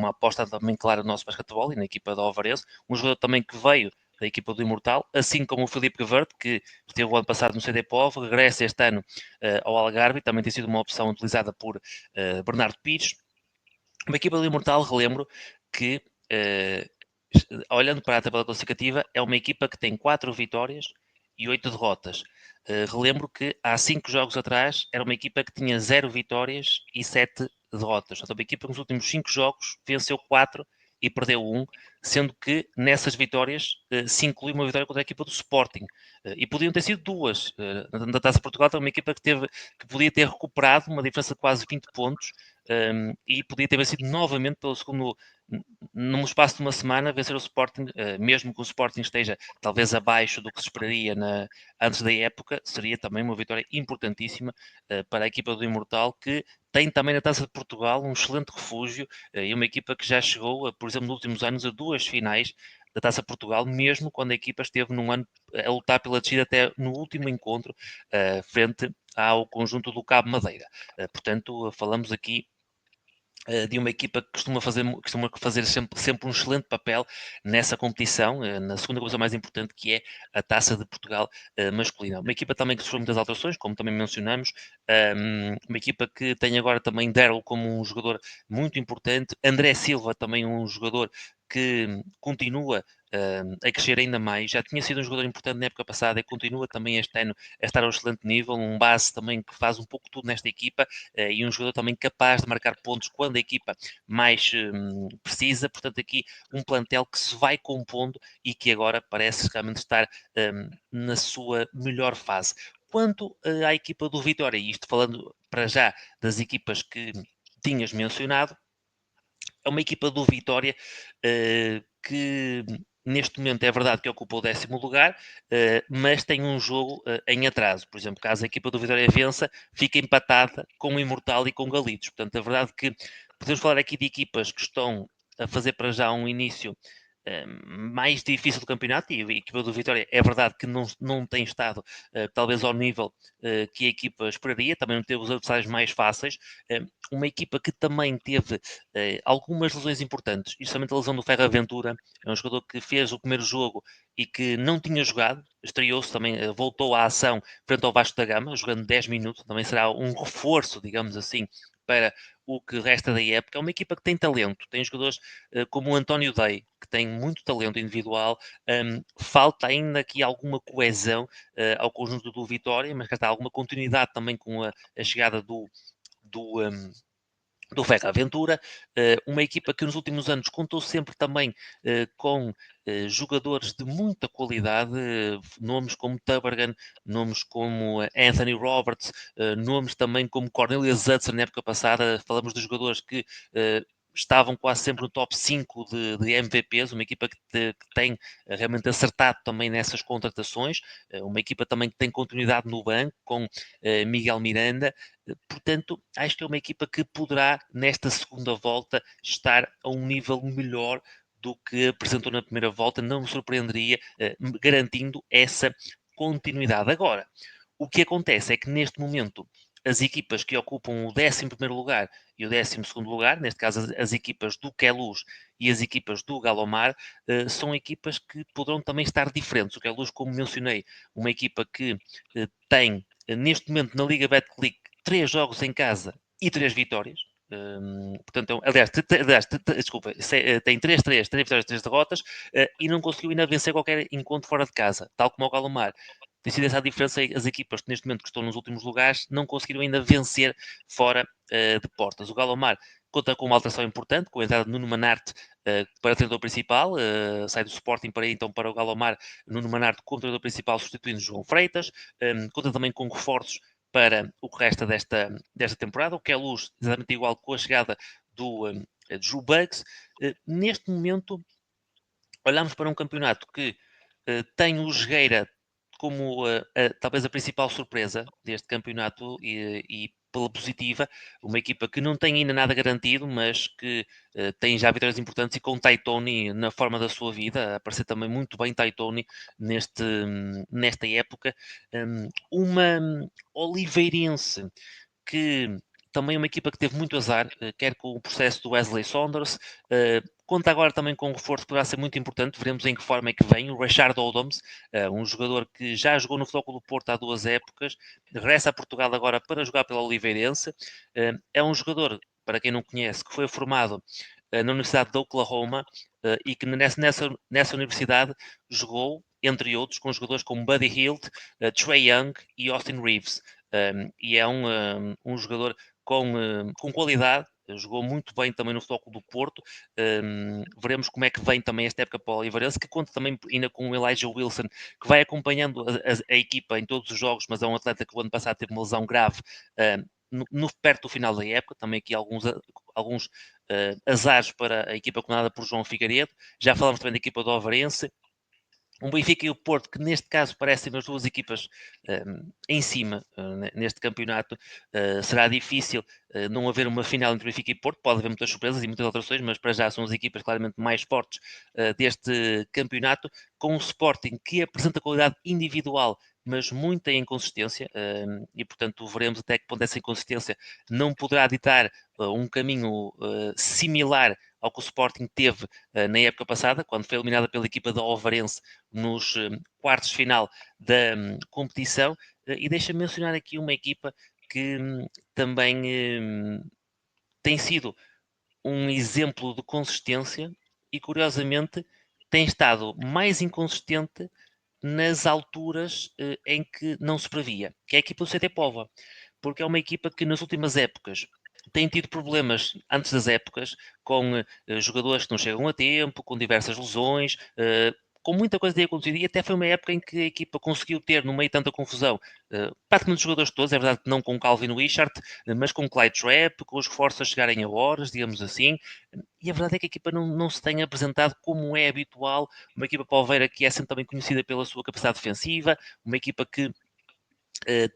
aposta também clara no nosso basquetebol e na equipa da Alvarez. Um jogador também que veio da equipa do Imortal, assim como o Filipe Gavert, que esteve o ano passado no CDPOV, regressa este ano ao Algarve, também tem sido uma opção utilizada por Bernardo Pires. Uma equipa do Imortal, relembro que, olhando para a tabela classificativa, é uma equipa que tem 4 vitórias e 8 derrotas. Relembro que há 5 jogos atrás era uma equipa que tinha 0 vitórias e 7 derrotas. Portanto, uma equipa que nos últimos 5 jogos venceu 4 e perdeu 1, sendo que nessas vitórias se inclui uma vitória contra a equipa do Sporting. E podiam ter sido 2. Na Taça de Portugal tem uma equipa que podia ter recuperado uma diferença de quase 20 pontos e podia ter vencido novamente pelo segundo, num espaço de uma semana, vencer o Sporting, mesmo que o Sporting esteja talvez abaixo do que se esperaria antes da época, seria também uma vitória importantíssima para a equipa do Imortal, que tem também na Taça de Portugal um excelente refúgio e uma equipa que já chegou, por exemplo, nos últimos anos a 2 finais da Taça de Portugal, mesmo quando a equipa esteve num ano a lutar pela descida até no último encontro, frente ao conjunto do Cabo Madeira. Portanto, falamos aqui de uma equipa que costuma fazer sempre um excelente papel nessa competição, na segunda coisa mais importante, que é a Taça de Portugal masculina. Uma equipa também que sofreu muitas alterações, como também mencionamos, uma equipa que tem agora também Daryl como um jogador muito importante, André Silva também um jogador que continua a crescer ainda mais, já tinha sido um jogador importante na época passada e continua também este ano a estar ao excelente nível, um base também que faz um pouco tudo nesta equipa, e um jogador também capaz de marcar pontos quando a equipa mais precisa. Portanto, aqui um plantel que se vai compondo e que agora parece realmente estar na sua melhor fase. Quanto à equipa do Vitória, e isto falando para já das equipas que tinhas mencionado, é uma equipa do Vitória que neste momento é verdade que ocupa o 10º lugar, mas tem um jogo em atraso. Por exemplo, caso a equipa do Vitória vença, fica empatada com o Imortal e com o Galitos. Portanto, a verdade que podemos falar aqui de equipas que estão a fazer para já um início mais difícil do campeonato, e a equipa do Vitória é verdade que não tem estado talvez ao nível que a equipa esperaria, também não teve os adversários mais fáceis, uma equipa que também teve algumas lesões importantes, justamente a lesão do Ferro Aventura, é um jogador que fez o primeiro jogo e que não tinha jogado, estreou-se também, voltou à ação frente ao Vasco da Gama, jogando 10 minutos, também será um reforço, digamos assim, para o que resta da época. É uma equipa que tem talento, tem jogadores como o António Day, que tem muito talento individual, falta ainda aqui alguma coesão ao conjunto do Vitória, mas que está alguma continuidade também com a chegada do, um, do Ferro Aventura, uma equipa que nos últimos anos contou sempre também com jogadores de muita qualidade, nomes como Tubergan, nomes como Anthony Roberts, nomes também como Cornelius Hudson na época passada. Falamos de jogadores que estavam quase sempre no top 5 de MVPs, uma equipa que tem realmente acertado também nessas contratações, uma equipa também que tem continuidade no banco, com Miguel Miranda. Portanto, acho que é uma equipa que poderá, nesta segunda volta, estar a um nível melhor do que apresentou na primeira volta. Não me surpreenderia, garantindo essa continuidade. Agora, o que acontece é que neste momento as equipas que ocupam o 11º lugar e o 12º lugar, neste caso as equipas do Queluz e as equipas do Galomar, são equipas que poderão também estar diferentes. O Queluz, como mencionei, uma equipa que tem neste momento na Liga Betclic 3 jogos em casa e 3 vitórias. Portanto, aliás, desculpa, tem 3-3, 3 vitórias, 3 derrotas e não conseguiu ainda vencer qualquer encontro fora de casa, tal como o Galomar. Tem sido essa a diferença, as equipas que neste momento que estão nos últimos lugares não conseguiram ainda vencer fora de portas. O Galomar conta com uma alteração importante, com a entrada de Nuno Manarte para o treinador principal, sai do Sporting para ir então para o Galomar, Nuno Manarte como treinador principal, substituindo João Freitas, conta também com reforços para o que resta desta temporada, o que é luz exatamente igual com a chegada do Drew Bugs. Neste momento, olhamos para um campeonato que tem o Jogueira como talvez a principal surpresa deste campeonato e pela positiva, uma equipa que não tem ainda nada garantido, mas que tem já vitórias importantes e com Taitoni na forma da sua vida, a aparecer também muito bem Taitoni nesta época. Uma Oliveirense que também é uma equipa que teve muito azar, quer com o processo do Wesley Saunders, conta agora também com um reforço que poderá ser muito importante, veremos em que forma é que vem, o Rashard Odoms, um jogador que já jogou no Futebol do Porto há 2 épocas, regressa a Portugal agora para jogar pela Oliveirense, é um jogador, para quem não conhece, que foi formado na Universidade de Oklahoma e que nessa universidade jogou, entre outros, com jogadores como Buddy Hield, Trae Young e Austin Reeves. E é um jogador com qualidade, jogou muito bem também no Futebol do Porto. Veremos como é que vem também esta época para o Oliveirense, que conta também ainda com o Elijah Wilson, que vai acompanhando a equipa em todos os jogos, mas é um atleta que o ano passado teve uma lesão grave perto do final da época. Também aqui alguns azares para a equipa comandada por João Figueiredo. Já falamos também da equipa do Ovarense. Um Benfica e o Porto, que neste caso parecem as duas equipas em cima neste campeonato. Será difícil não haver uma final entre Benfica e Porto, pode haver muitas surpresas e muitas alterações, mas para já são as equipas claramente mais fortes deste campeonato, com um Sporting que apresenta qualidade individual, mas muita inconsistência, e portanto veremos até que ponto essa inconsistência não poderá ditar um caminho similar ao que o Sporting teve na época passada, quando foi eliminada pela equipa da Ovarense nos quartos de final da competição. E deixa-me mencionar aqui uma equipa que também tem sido um exemplo de consistência e, curiosamente, tem estado mais inconsistente nas alturas em que não se previa, que é a equipa do CT Póvoa, porque é uma equipa que nas últimas épocas tem tido problemas antes das épocas, com jogadores que não chegam a tempo, com diversas lesões, com muita coisa de acontecer, e até foi uma época em que a equipa conseguiu ter, no meio de tanta confusão, praticamente os jogadores todos, é verdade que não com Calvin Wishart, mas com Clyde Trapp, com os reforços a chegarem a horas, digamos assim, e a verdade é que a equipa não se tem apresentado como é habitual, uma equipa Palveira que é sempre também conhecida pela sua capacidade defensiva, uma equipa que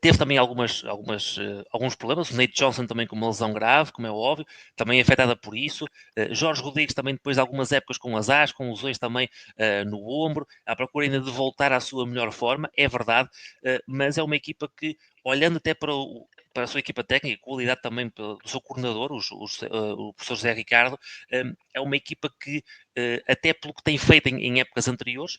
teve também alguns problemas, o Nate Johnson também com uma lesão grave, como é óbvio, também afetada por isso, Jorge Rodrigues também depois de algumas épocas com azar, com lesões também no ombro, à procura ainda de voltar à sua melhor forma, é verdade, mas é uma equipa que, olhando até para a sua equipa técnica, qualidade também do seu coordenador, o professor José Ricardo, é uma equipa que, até pelo que tem feito em épocas anteriores,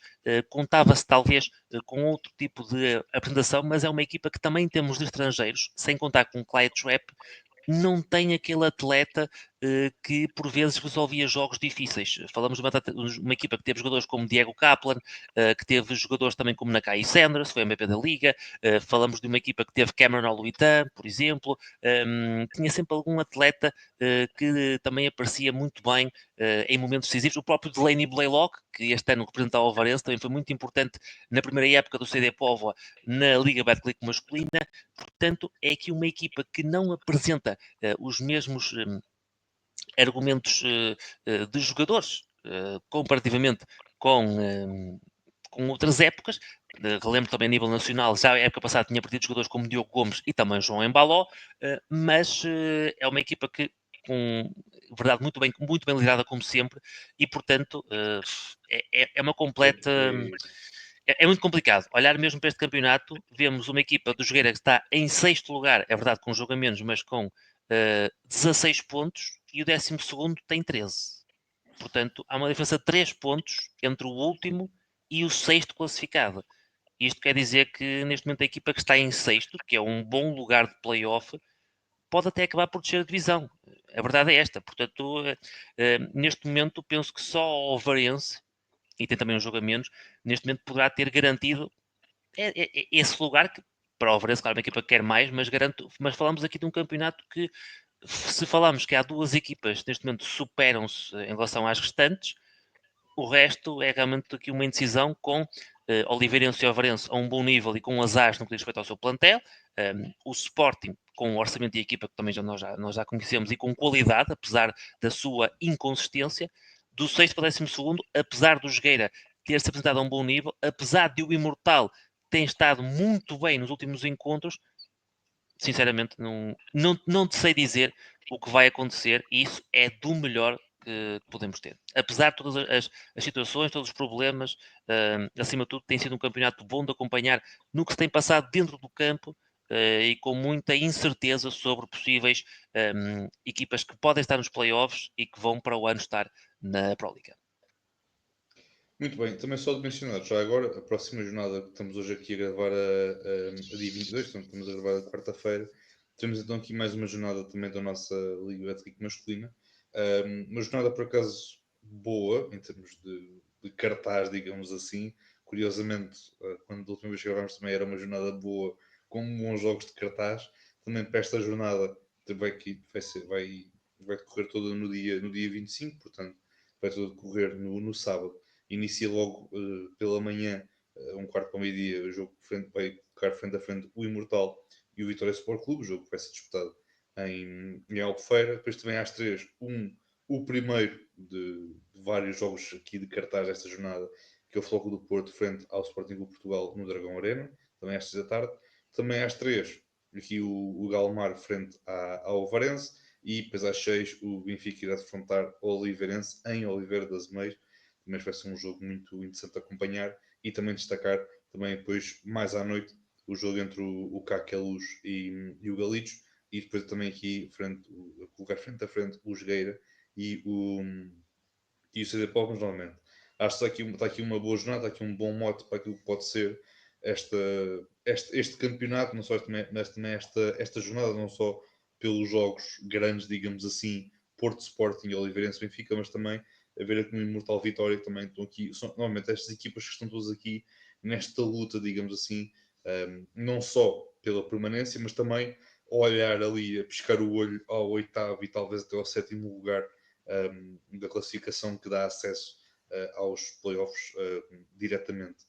contava-se talvez com outro tipo de apresentação, mas é uma equipa que também temos de estrangeiros, sem contar com Clyde Trapp, não tem aquele atleta que por vezes resolvia jogos difíceis. Falamos de uma equipa que teve jogadores como Diego Kaplan, que teve jogadores também como Nakai Sanders, foi MVP da Liga. Falamos de uma equipa que teve Cameron Oluitan, por exemplo. Tinha sempre algum atleta que também aparecia muito bem em momentos decisivos. O próprio Delaney Blaylock, que este ano representa o Alvarense, também foi muito importante na primeira época do CD Póvoa na Liga Betclic masculina. Portanto, é aqui uma equipa que não apresenta os mesmos argumentos de jogadores comparativamente com outras épocas. Relembro também a nível nacional, já a época passada tinha perdido jogadores como Diogo Gomes e também João Embaló, mas é uma equipa que, com verdade, muito bem liderada como sempre, e portanto é uma completa. É muito complicado. Olhar mesmo para este campeonato, vemos uma equipa do Jogueira que está em sexto lugar, é verdade, com um jogo a menos, mas com 16 pontos, e o 12º tem 13. Portanto, há uma diferença de 3 pontos entre o último e o sexto classificado. Isto quer dizer que neste momento a equipa que está em sexto, que é um bom lugar de play-off, pode até acabar por descer a divisão. A verdade é esta. Portanto, neste momento penso que só o Ovarense, e tem também um jogo a menos, neste momento poderá ter garantido esse lugar, que para o Ovarense, claro, uma equipa que quer mais, mas falamos aqui de um campeonato que se falarmos que há duas equipas que neste momento superam-se em relação às restantes, o resto é realmente aqui uma indecisão com Oliveirense e Ovarense a um bom nível e com azar no que diz respeito ao seu plantel. O Sporting com o orçamento de equipa que também nós já conhecemos e com qualidade, apesar da sua inconsistência. Do 6º para o 12º, apesar do Jogueira ter-se apresentado a um bom nível, apesar de o Imortal ter estado muito bem nos últimos encontros, sinceramente não te sei dizer o que vai acontecer e isso é do melhor que podemos ter. Apesar de todas as situações, todos os problemas, acima de tudo tem sido um campeonato bom de acompanhar no que se tem passado dentro do campo e com muita incerteza sobre possíveis equipas que podem estar nos playoffs e que vão para o ano estar na Proliga. Muito bem, também só de mencionar, já agora, a próxima jornada que estamos hoje aqui a gravar a dia 22, portanto estamos a gravar a quarta-feira, temos então aqui mais uma jornada também da nossa Liga Betclic masculina. Uma jornada por acaso boa, em termos de cartaz, digamos assim. Curiosamente, quando da última vez que gravámos também era uma jornada boa, com bons jogos de cartaz. Também para esta jornada vai decorrer toda no dia 25, portanto vai toda decorrer no sábado. Inicia logo pela manhã, um quarto para o meio-dia, o jogo vai colocar frente a frente o Imortal e o Vitória Sport Clube, o jogo que vai ser disputado em Albufeira. Depois também às 3, o primeiro de vários jogos aqui de cartaz desta jornada, que é o Floco do Porto frente ao Sporting Clube Portugal no Dragão Arena, também às 6 da tarde. Também às 3, aqui o Galmar frente ao Ovarense, e depois às 6 o Benfica irá defrontar o Oliveirense em Oliveira das Meias. Mas vai ser um jogo muito interessante de acompanhar, e também destacar também depois mais à noite o jogo entre o Caqueluz e o Galitos, e depois também aqui colocar frente a frente o Jogueira e o CD Pop, mas normalmente acho que está aqui uma boa jornada, está aqui um bom mote para aquilo que pode ser este campeonato, não só mas também esta jornada, não só pelos jogos grandes, digamos assim, Porto Sporting e Oliveirense Benfica, mas também a ver aqui no Imortal Vitória, que também estão aqui, normalmente estas equipas que estão todas aqui nesta luta, digamos assim, não só pela permanência, mas também olhar ali, a piscar o olho ao oitavo e talvez até ao sétimo lugar da classificação, que dá acesso aos playoffs diretamente.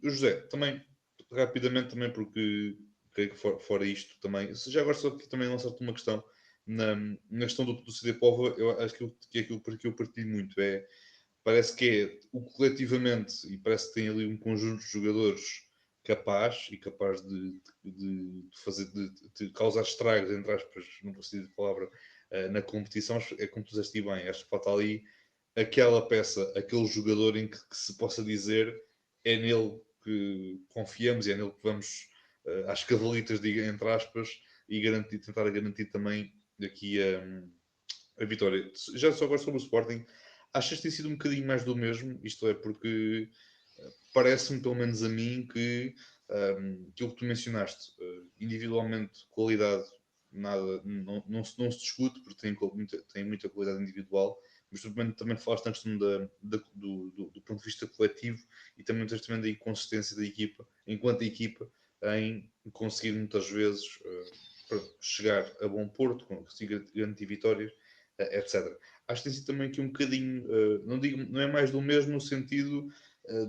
O José, também, rapidamente, também porque creio que fora isto também, já agora só que também lançar-te uma questão na questão do CD Póvoa. Eu acho que é aquilo que eu partilho muito, parece que é o coletivamente, e parece que tem ali um conjunto de jogadores capaz de fazer, de causar estragos, entre aspas, não preciso de palavra, na competição. É como tu disseste bem, acho que falta ali aquela peça, aquele jogador em que se possa dizer é nele que confiamos e é nele que vamos às cavalitas, entre aspas, e tentar garantir também aqui a vitória. Já só agora sobre o Sporting, achas que tem sido um bocadinho mais do mesmo? Isto é, porque parece-me, pelo menos a mim, que aquilo que tu mencionaste, individualmente, qualidade, nada, não se discute, porque tem muita qualidade individual, mas também falaste na questão do ponto de vista coletivo, e também também da inconsistência da equipa, enquanto equipa, em conseguir muitas vezes chegar a bom porto, conseguir garantir vitórias, etc. Acho que tem sido também aqui um bocadinho, não é mais do mesmo no sentido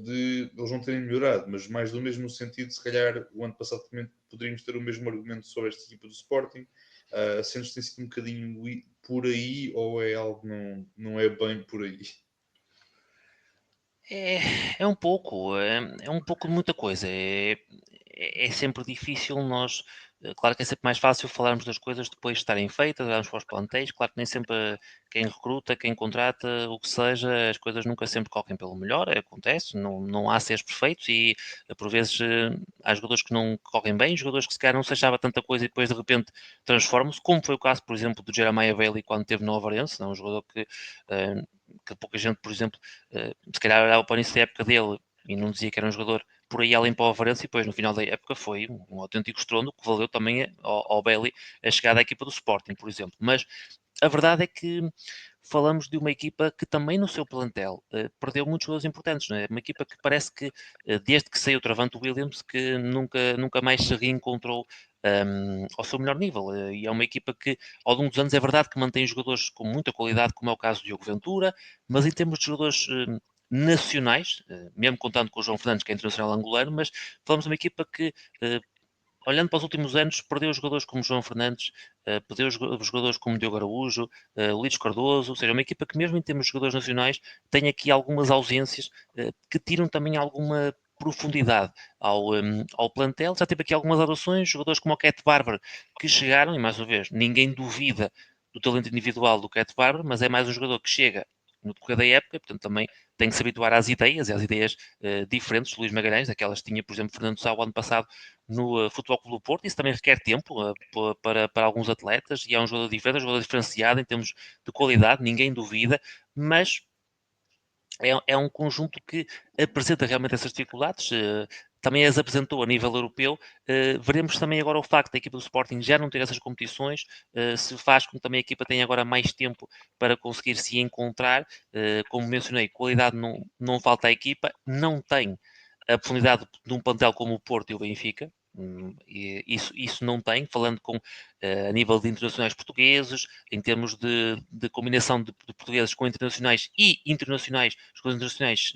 de eles não terem melhorado, mas mais do mesmo no sentido, se calhar o ano passado também poderíamos ter o mesmo argumento sobre esta equipa do Sporting. Sentes que tem sido um bocadinho por aí, ou é algo que não é bem por aí? É um pouco de muita coisa. É sempre difícil nós. Claro que é sempre mais fácil falarmos das coisas depois de estarem feitas, olharmos para os plantéis. Claro que nem sempre quem recruta, quem contrata, o que seja, as coisas nunca sempre correm pelo melhor. Acontece, não há seres perfeitos e por vezes há jogadores que não correm bem, jogadores que se calhar não se achava tanta coisa e depois de repente transformam-se, como foi o caso, por exemplo, do Jeremiah Bailey quando teve no Ovarense, não? Um jogador que pouca gente, por exemplo, se calhar olhava para o início da época dele e não dizia que era um jogador por aí além para o Ovarense, e depois no final da época foi um autêntico estrondo que valeu também ao Bailey a chegada à equipa do Sporting, por exemplo. Mas a verdade é que falamos de uma equipa que também no seu plantel perdeu muitos jogadores importantes, não é? Uma equipa que parece que desde que saiu o Travante Williams que nunca mais se reencontrou ao seu melhor nível. E é uma equipa que, ao longo dos anos, é verdade que mantém jogadores com muita qualidade, como é o caso do Diogo Ventura, mas em termos de jogadores nacionais, mesmo contando com o João Fernandes, que é internacional angolano, mas falamos de uma equipa que, olhando para os últimos anos, perdeu jogadores como João Fernandes, perdeu jogadores como Diogo Araújo, Luís Cardoso, ou seja, uma equipa que mesmo em termos de jogadores nacionais tem aqui algumas ausências que tiram também alguma profundidade ao plantel. Já teve aqui algumas adoções, jogadores como o Cat Barber que chegaram, e mais uma vez, ninguém duvida do talento individual do Cat Barber, mas é mais um jogador que chega no decorrer da época, portanto também tem que se habituar às ideias, e às ideias diferentes de Luís Magalhães, daquelas que tinha, por exemplo, Fernando Sá o ano passado no Futebol Clube do Porto. Isso também requer tempo para alguns atletas, e é um jogador diferente, um jogador diferenciado em termos de qualidade, ninguém duvida, mas é um conjunto que apresenta realmente essas dificuldades. Também as apresentou a nível europeu. Veremos também agora o facto da equipa do Sporting já não ter essas competições, se faz com que também a equipa tenha agora mais tempo para conseguir se encontrar. Como mencionei, qualidade não falta à equipa, não tem a profundidade de um plantel como o Porto e o Benfica. E isso não tem, falando a nível de internacionais portugueses, em termos de combinação de portugueses com internacionais e internacionais, os internacionais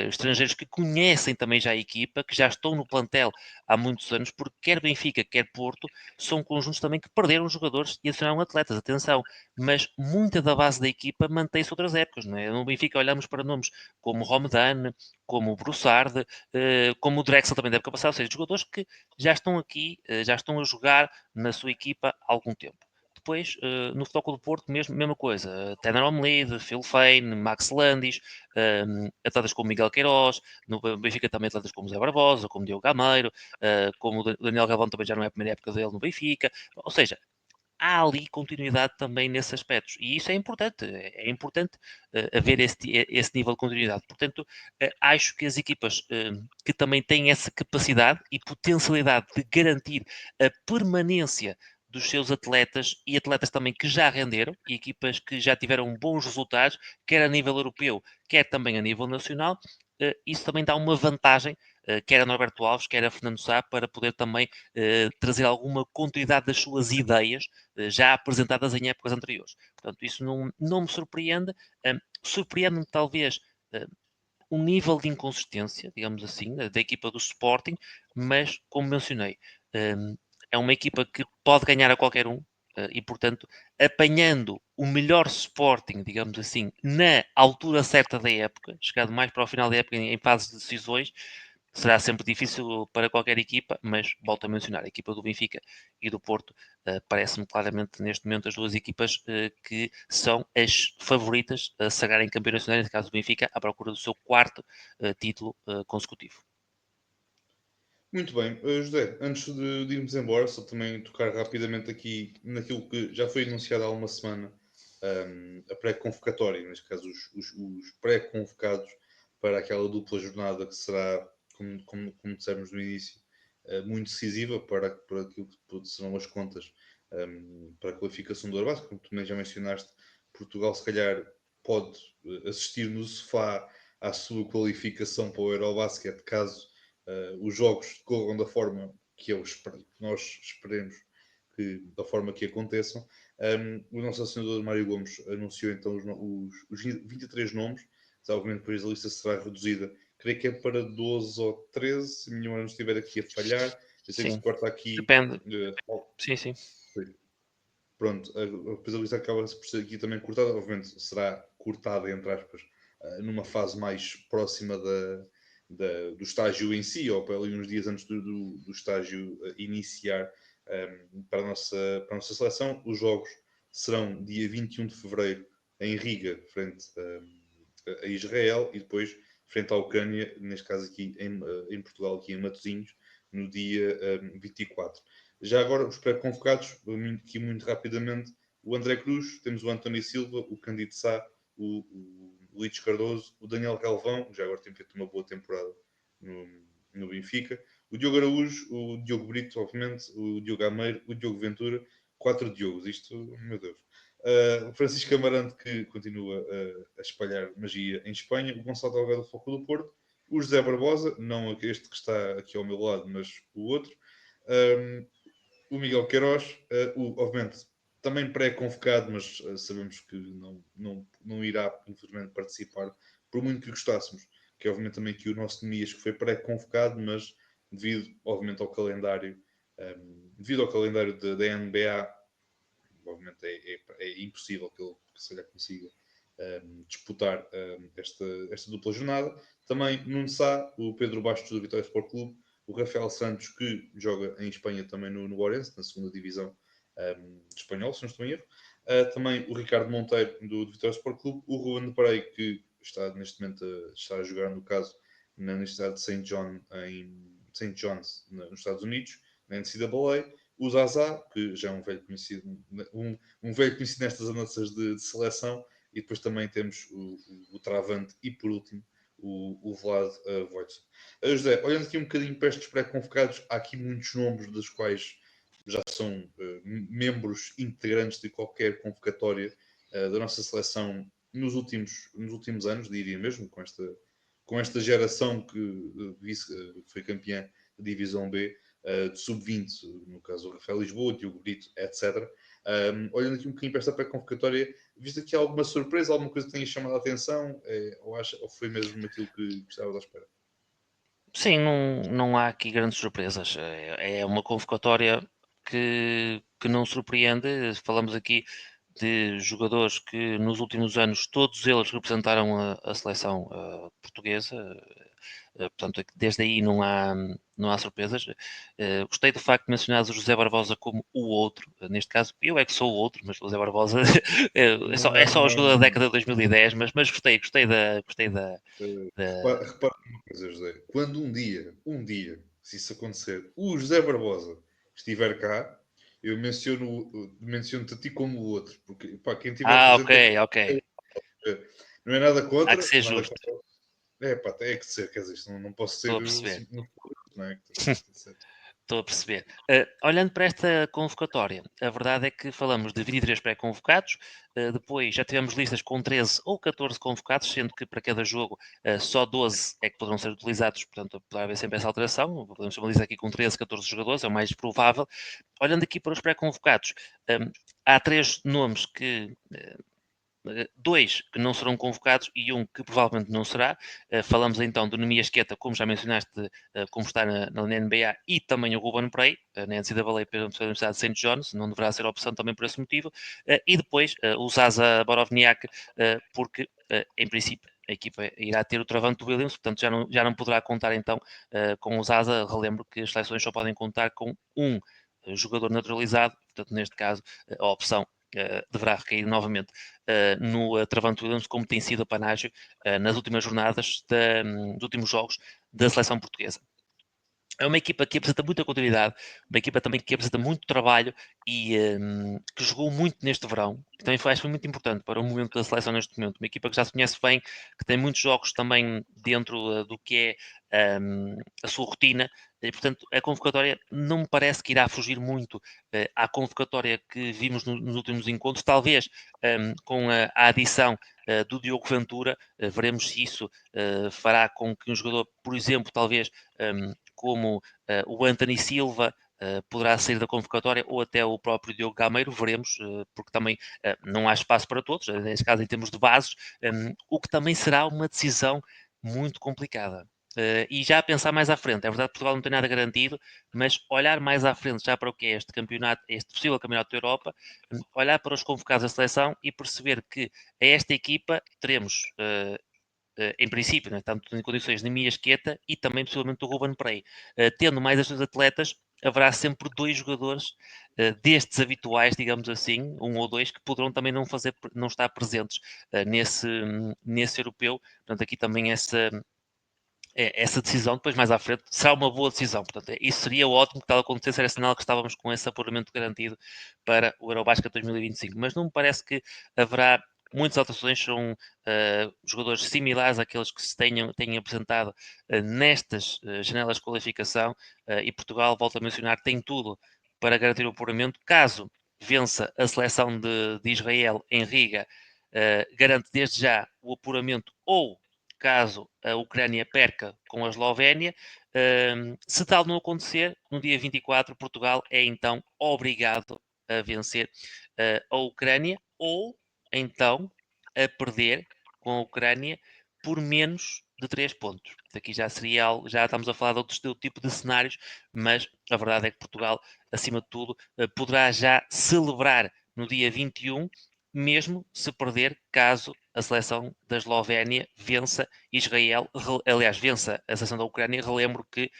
estrangeiros que conhecem também já a equipa, que já estão no plantel há muitos anos, porque quer Benfica, quer Porto, são conjuntos também que perderam jogadores e adicionaram atletas, atenção, mas muita da base da equipa mantém-se outras épocas, não é? No Benfica olhamos para nomes como Romedane, como o Broussard, como o Drexel também da época passada, ou seja, jogadores que já estão aqui, já estão a jogar na sua equipa há algum tempo. Depois, no Futebol Clube do Porto, mesma coisa. Tanner Omlide, Phil Fein, Max Landis, atletas como Miguel Queiroz, no Benfica também atletas como Zé Barbosa, como Diogo Gameiro, como o Daniel Galvão também já não é a primeira época dele no Benfica. Ou seja, há ali continuidade também nesses aspectos. E isso é importante. É importante haver esse nível de continuidade. Portanto, acho que as equipas que também têm essa capacidade e potencialidade de garantir a permanência dos seus atletas e atletas também que já renderam, e equipas que já tiveram bons resultados, quer a nível europeu, quer também a nível nacional, isso também dá uma vantagem, quer a Norberto Alves, quer a Fernando Sá, para poder também trazer alguma continuidade das suas ideias já apresentadas em épocas anteriores. Portanto, isso não me surpreende. Surpreende-me talvez um nível de inconsistência, digamos assim, da equipa do Sporting, mas, como mencionei, é uma equipa que pode ganhar a qualquer um, e, portanto, apanhando o melhor Sporting, digamos assim, na altura certa da época, chegado mais para o final da época em fase de decisões, será sempre difícil para qualquer equipa, mas volto a mencionar, a equipa do Benfica e do Porto, parece-me claramente neste momento as duas equipas que são as favoritas a sagrarem campeão nacional, neste caso do Benfica, à procura do seu quarto título consecutivo. Muito bem, José, antes de irmos embora, só também tocar rapidamente aqui naquilo que já foi anunciado há uma semana, a pré-convocatória, neste caso os pré-convocados para aquela dupla jornada que será, como dissemos no início, muito decisiva para aquilo que serão as contas para a qualificação do Eurobasket. Como tu também já mencionaste, Portugal se calhar pode assistir no sofá à sua qualificação para o Eurobasket caso os jogos corram da forma que nós esperemos da forma que aconteçam. O nosso assinador Mário Gomes anunciou então os 23 nomes, mas obviamente depois a lista será reduzida, creio que é para 12 ou 13, se a minha memória não estiver aqui a falhar. Eu sei que se Sim, corta aqui. depende. Uh, Sim, sim. Pronto, depois a lista acaba por ser aqui também cortada, obviamente será cortada, entre aspas, numa fase mais próxima do estágio em si, ou para ali uns dias antes do estágio iniciar para a nossa seleção. Os jogos serão dia 21 de fevereiro em Riga, frente a Israel, e depois frente à Ucrânia, neste caso aqui em Portugal, aqui em Matosinhos, no dia 24. Já agora, os pré-convocados, aqui muito rapidamente, o André Cruz, temos o António Silva, o Candido Sá, o Luís Cardoso, o Daniel Galvão, já agora tem feito uma boa temporada no, no Benfica, o Diogo Araújo, o Diogo Brito, obviamente, o Diogo Gameiro, o Diogo Ventura, 4 Diogos, isto, meu Deus. O Francisco Amarante, que continua a espalhar magia em Espanha, o Gonçalo Delgado do Foco do Porto, o José Barbosa, não este que está aqui ao meu lado, mas o outro, O Miguel Queiroz, obviamente, também pré-convocado, mas sabemos que não irá, infelizmente, participar, por muito que gostássemos. Que é, obviamente, também aqui o nosso Nemias, que foi pré-convocado, mas devido, obviamente, ao calendário, da NBA, obviamente é impossível que ele se calhar consiga disputar esta dupla jornada. Também Nuno Sá, o Pedro Bastos do Vitória Sport Clube, o Rafael Santos, que joga em Espanha também no Orense, na segunda divisão espanhol, se não estou em erro. Também o Ricardo Monteiro do Vitória Sport Clube, o Ruben Pereira, que está neste momento está a jogar, no caso, na Universidade de St. John's, nos Estados Unidos, na NCAA. O Zaza, que já é um velho conhecido, um velho conhecido nestas andanças de seleção, e depois também temos o Travante e, por último, o Vlad Voitos. José, olhando aqui um bocadinho para estes pré-convocados, há aqui muitos nomes dos quais já são membros integrantes de qualquer convocatória da nossa seleção nos últimos anos, diria mesmo, com esta geração que foi campeã da Divisão B, de sub-20, no caso o Rafael Lisboa, Diogo Brito, etc. Olhando aqui um bocadinho para esta pré-convocatória, viste aqui alguma surpresa, alguma coisa que tenha chamado a atenção, ou foi mesmo aquilo que estavas à espera? Sim, não há aqui grandes surpresas. É uma convocatória que não surpreende. Falamos aqui de jogadores que nos últimos anos todos eles representaram a seleção portuguesa. Portanto, desde aí não há surpresas. Gostei do facto de mencionares o José Barbosa como o outro. Neste caso, eu é que sou o outro, mas o José Barbosa é só o jogador da Não. década de 2010, mas gostei da. Repara uma coisa, José. Quando um dia, se isso acontecer, o José Barbosa estiver cá, eu menciono-te a ti como o outro, porque pá, quem estiver Ok, presente ok. não é nada Há que contra, ser nada justo. contra. Pá, é que ser, quer dizer, isto não posso ser Estou a perceber. não é? Estou a perceber. Olhando para esta convocatória, a verdade é que falamos de 23 pré-convocados, depois já tivemos listas com 13 ou 14 convocados, sendo que para cada jogo só 12 é que poderão ser utilizados, portanto poderá haver sempre essa alteração. Podemos ter uma lista aqui com 13, 14 jogadores, é o mais provável. Olhando aqui para os pré-convocados, há 3 nomes que dois que não serão convocados e um que provavelmente não será. Falamos então do Nemias Queta, como já mencionaste, como está na NBA, e também o Ruben Prey, na NCAA pela Universidade de St. John's, não deverá ser opção também por esse motivo. E depois o Zaza Borovniak, porque em princípio a equipa irá ter o Travante Williams, portanto já não poderá contar então com o Zaza. Relembro que as seleções só podem contar com um jogador naturalizado, portanto neste caso a opção deverá recair novamente no Travante Williams, como tem sido a panágio nas últimas jornadas dos últimos jogos da seleção portuguesa. É uma equipa que apresenta muita continuidade, uma equipa também que apresenta muito trabalho e que jogou muito neste verão, que também foi muito importante para o momento da seleção neste momento. Uma equipa que já se conhece bem, que tem muitos jogos também dentro do que é a sua rotina, e portanto a convocatória não me parece que irá fugir muito à convocatória que vimos nos últimos encontros, talvez com a adição do Diogo Ventura, veremos se isso fará com que um jogador, por exemplo, talvez como o Anthony Silva poderá sair da convocatória, ou até o próprio Diogo Gameiro, veremos, porque também não há espaço para todos, neste caso em termos de bases, o que também será uma decisão muito complicada. E já a pensar mais à frente, é verdade que Portugal não tem nada garantido, mas olhar mais à frente já para o que é este campeonato, este possível campeonato da Europa, olhar para os convocados da seleção e perceber que a esta equipa teremos em princípio, né, tanto em condições de Nemias Queta e também possivelmente o Ruben Prey. Tendo mais estes atletas, haverá sempre dois jogadores destes habituais, digamos assim, um ou dois, que poderão também não estar presentes nesse europeu. Portanto, aqui também essa decisão, depois mais à frente, será uma boa decisão. Portanto, isso seria ótimo que tal acontecesse, era sinal que estávamos com esse apuramento garantido para o Eurobasket 2025. Mas não me parece que haverá muitas alterações, são jogadores similares àqueles que se tenham apresentado nestas janelas de qualificação, e Portugal, volto a mencionar, tem tudo para garantir o apuramento. Caso vença a seleção de Israel em Riga, garante desde já o apuramento ou caso a Ucrânia perca com a Eslovénia. Se tal não acontecer, no dia 24, Portugal é então obrigado a vencer a Ucrânia, ou então a perder com a Ucrânia por menos de 3 pontos. Aqui já seria algo, já estamos a falar de outro tipo de cenários, mas a verdade é que Portugal, acima de tudo, poderá já celebrar no dia 21, mesmo se perder, caso a seleção da Eslovénia vença Israel, aliás, vença a seleção da Ucrânia. Relembro que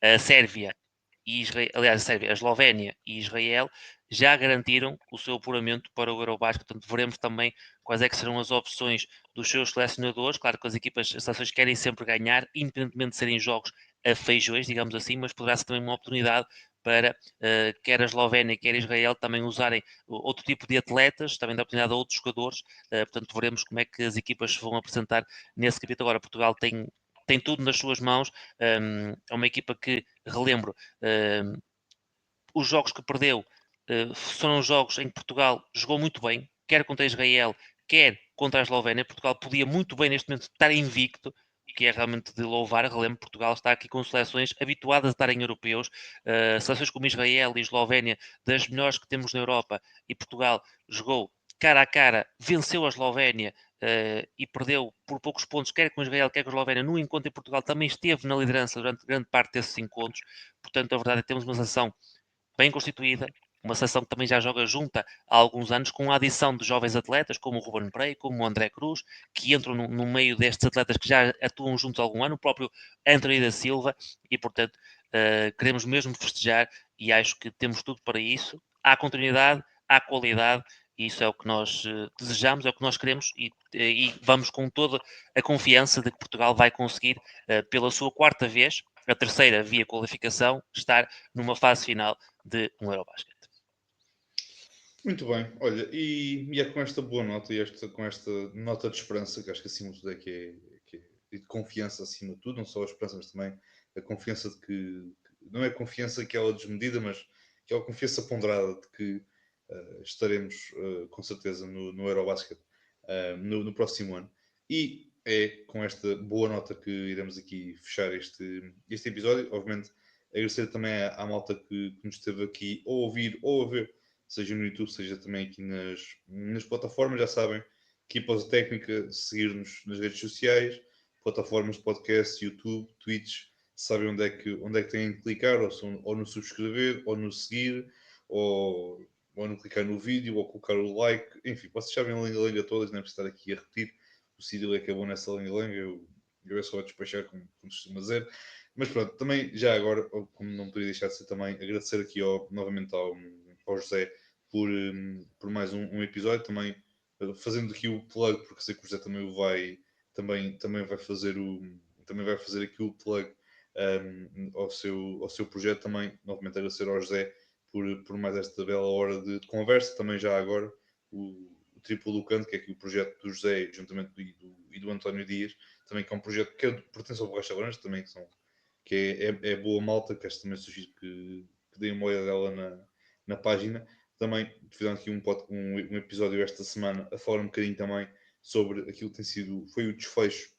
a Sérvia e Israel, aliás, a Sérvia, a Eslovénia e Israel já garantiram o seu apuramento para o Eurobasket. Portanto, veremos também quais é que serão as opções dos seus selecionadores. Claro que as equipas, as seleções querem sempre ganhar, independentemente de serem jogos a feijões, digamos assim, mas poderá ser também uma oportunidade para quer a Eslovénia, quer Israel também usarem outro tipo de atletas, também dá oportunidade a outros jogadores. Portanto, veremos como é que as equipas se vão apresentar nesse capítulo. Agora, Portugal tem tudo nas suas mãos. É uma equipa que, relembro, os jogos que perdeu foram jogos em que Portugal jogou muito bem, quer contra Israel, quer contra a Eslovénia. Portugal podia muito bem neste momento estar invicto, que é realmente de louvar. Relembro, Portugal está aqui com seleções habituadas a estar em europeus, seleções como Israel e Eslovénia, das melhores que temos na Europa, e Portugal jogou cara a cara, venceu a Eslovénia e perdeu por poucos pontos, quer com Israel, quer com a Eslovénia. No encontro em Portugal também esteve na liderança durante grande parte desses encontros. Portanto, a verdade é que temos uma seleção bem constituída, uma seleção que também já joga junta há alguns anos, com a adição de jovens atletas, como o Ruben Prey, como o André Cruz, que entram no meio destes atletas que já atuam juntos há algum ano, o próprio Anthony da Silva, e portanto queremos mesmo festejar, e acho que temos tudo para isso. Há continuidade, há qualidade, e isso é o que nós desejamos, é o que nós queremos, e vamos com toda a confiança de que Portugal vai conseguir, pela sua quarta vez, a terceira via qualificação, estar numa fase final de um Eurobasket. Muito bem, olha, e é com esta boa nota e com esta nota de esperança, que acho que acima de tudo e de confiança acima de tudo, não só a esperança, mas também a confiança de que não é confiança aquela desmedida, mas aquela confiança ponderada de que estaremos com certeza no Eurobasket no próximo ano. E é com esta boa nota que iremos aqui fechar este episódio. Obviamente, agradecer também à malta que nos esteve aqui a ouvir ou a ver, seja no YouTube, seja também aqui nas plataformas. Já sabem, equipa técnica, seguir-nos nas redes sociais, plataformas de podcast, YouTube, Twitch. Sabem onde é que têm que clicar, ou no subscrever, ou no seguir, ou no clicar no vídeo, ou colocar o like. Enfim, vocês sabem a lenga-lenga todas, não é preciso estar aqui a repetir. O Círio é que é bom nessa lenga-lenga, eu é só a despachar, como costuma dizer. Mas pronto, também já agora, como não poderia deixar de ser também, agradecer aqui novamente ao José por mais um episódio, também fazendo aqui o plug, porque sei que o José também vai fazer também vai fazer aqui o plug ao seu projeto. Também novamente agradecer ao José por mais esta bela hora de conversa. Também já agora o Triplo do Canto, que é aqui o projeto do José, juntamente do António Dias, também que é um projeto que pertence ao Borracha Laranja, também que é boa malta, que acho também sugiro que deem uma olhada dela na página. Também fizemos aqui um episódio esta semana a falar um bocadinho também sobre aquilo que foi o desfecho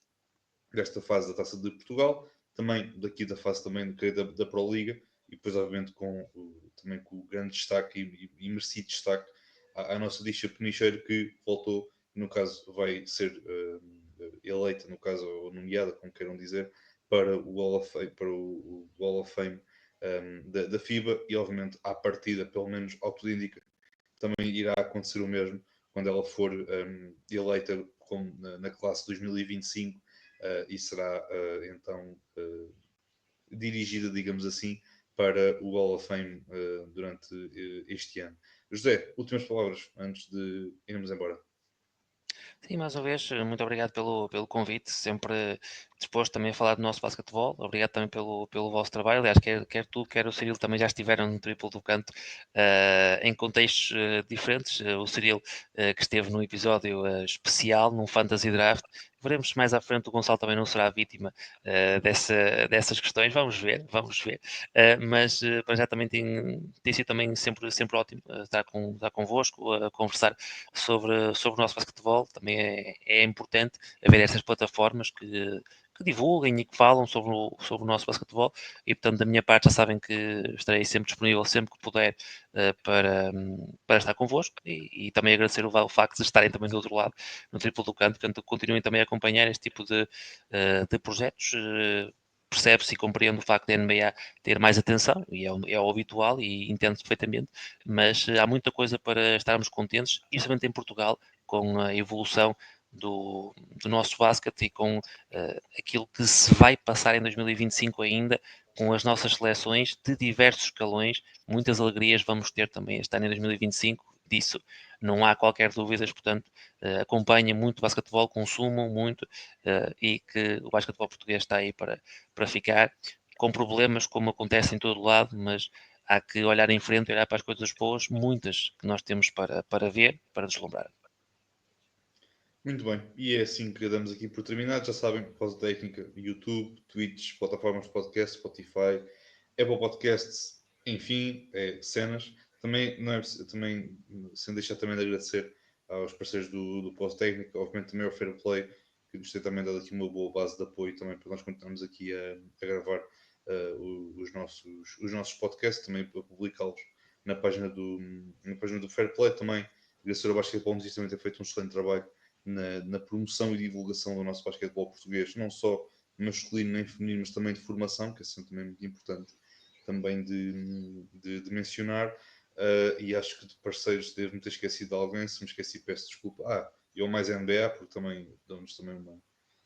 desta fase da Taça de Portugal, também daqui da fase também da Pro Liga, e depois obviamente também com o grande destaque e merecido destaque à nossa Disha Penicheiro, que voltou, no caso vai ser eleita, no caso, ou nomeada, como queiram dizer, para o Hall of Fame da FIBA, e obviamente à partida, pelo menos ao que tudo indica, também irá acontecer o mesmo quando ela for eleita na classe 2025 e será então dirigida, digamos assim, para o Hall of Fame durante este ano. José, últimas palavras antes de irmos embora. Sim, mais uma vez, muito obrigado pelo convite. Sempre disposto também a falar do nosso basquetebol. Obrigado também pelo vosso trabalho. Aliás, quer tu, quer o Cirilo também já estiveram no Triplo do Canto em contextos diferentes. O Cirilo que esteve num episódio especial, num Fantasy Draft. Veremos se mais à frente o Gonçalo também não será vítima dessas questões. Vamos ver, vamos ver. Mas para já também tem sido também sempre ótimo estar convosco, a conversar sobre o nosso basquetebol. Também é importante haver essas plataformas que divulguem e que falam sobre o nosso basquetebol e, portanto, da minha parte já sabem que estarei sempre disponível, sempre que puder, para estar convosco e também agradecer o facto de estarem também do outro lado, no Triplo do Canto, portanto, continuem também a acompanhar este tipo de projetos. Percebe-se e compreende o facto da NBA ter mais atenção, e é o habitual e entendo perfeitamente, mas há muita coisa para estarmos contentes, principalmente em Portugal, com a evolução do nosso basquete e com aquilo que se vai passar em 2025 ainda, com as nossas seleções de diversos escalões. Muitas alegrias vamos ter também este ano em 2025, disso não há qualquer dúvidas, portanto, acompanhem muito o basquetebol, consumam muito e que o basquetebol português está aí para ficar, com problemas como acontece em todo lado, mas há que olhar em frente e olhar para as coisas boas, muitas que nós temos para ver, para deslumbrar. Muito bem, e é assim que damos aqui por terminado. Já sabem, Pausa Técnica, YouTube, Twitch, plataformas de podcast, Spotify, Apple Podcasts, enfim, cenas. Também, não é, também, sem deixar também de agradecer aos parceiros do Pausa Técnica, obviamente também ao Fair Play, que nos tem também dado aqui uma boa base de apoio também para nós continuarmos aqui a gravar os nossos podcasts, também para publicá-los na página do Fair Play também. Agradecer ao Basquetebol Notícias também ter feito um excelente trabalho na promoção e divulgação do nosso basquetebol português, não só masculino nem feminino, mas também de formação, que é sempre também muito importante também de mencionar. E acho que de parceiros devo-me ter esquecido de alguém. Se me esqueci, peço desculpa. E ao Mais NBA, porque também dão-nos também uma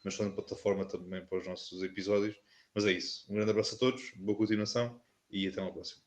excelente plataforma também para os nossos episódios. Mas é isso. Um grande abraço a todos, boa continuação e até uma próxima.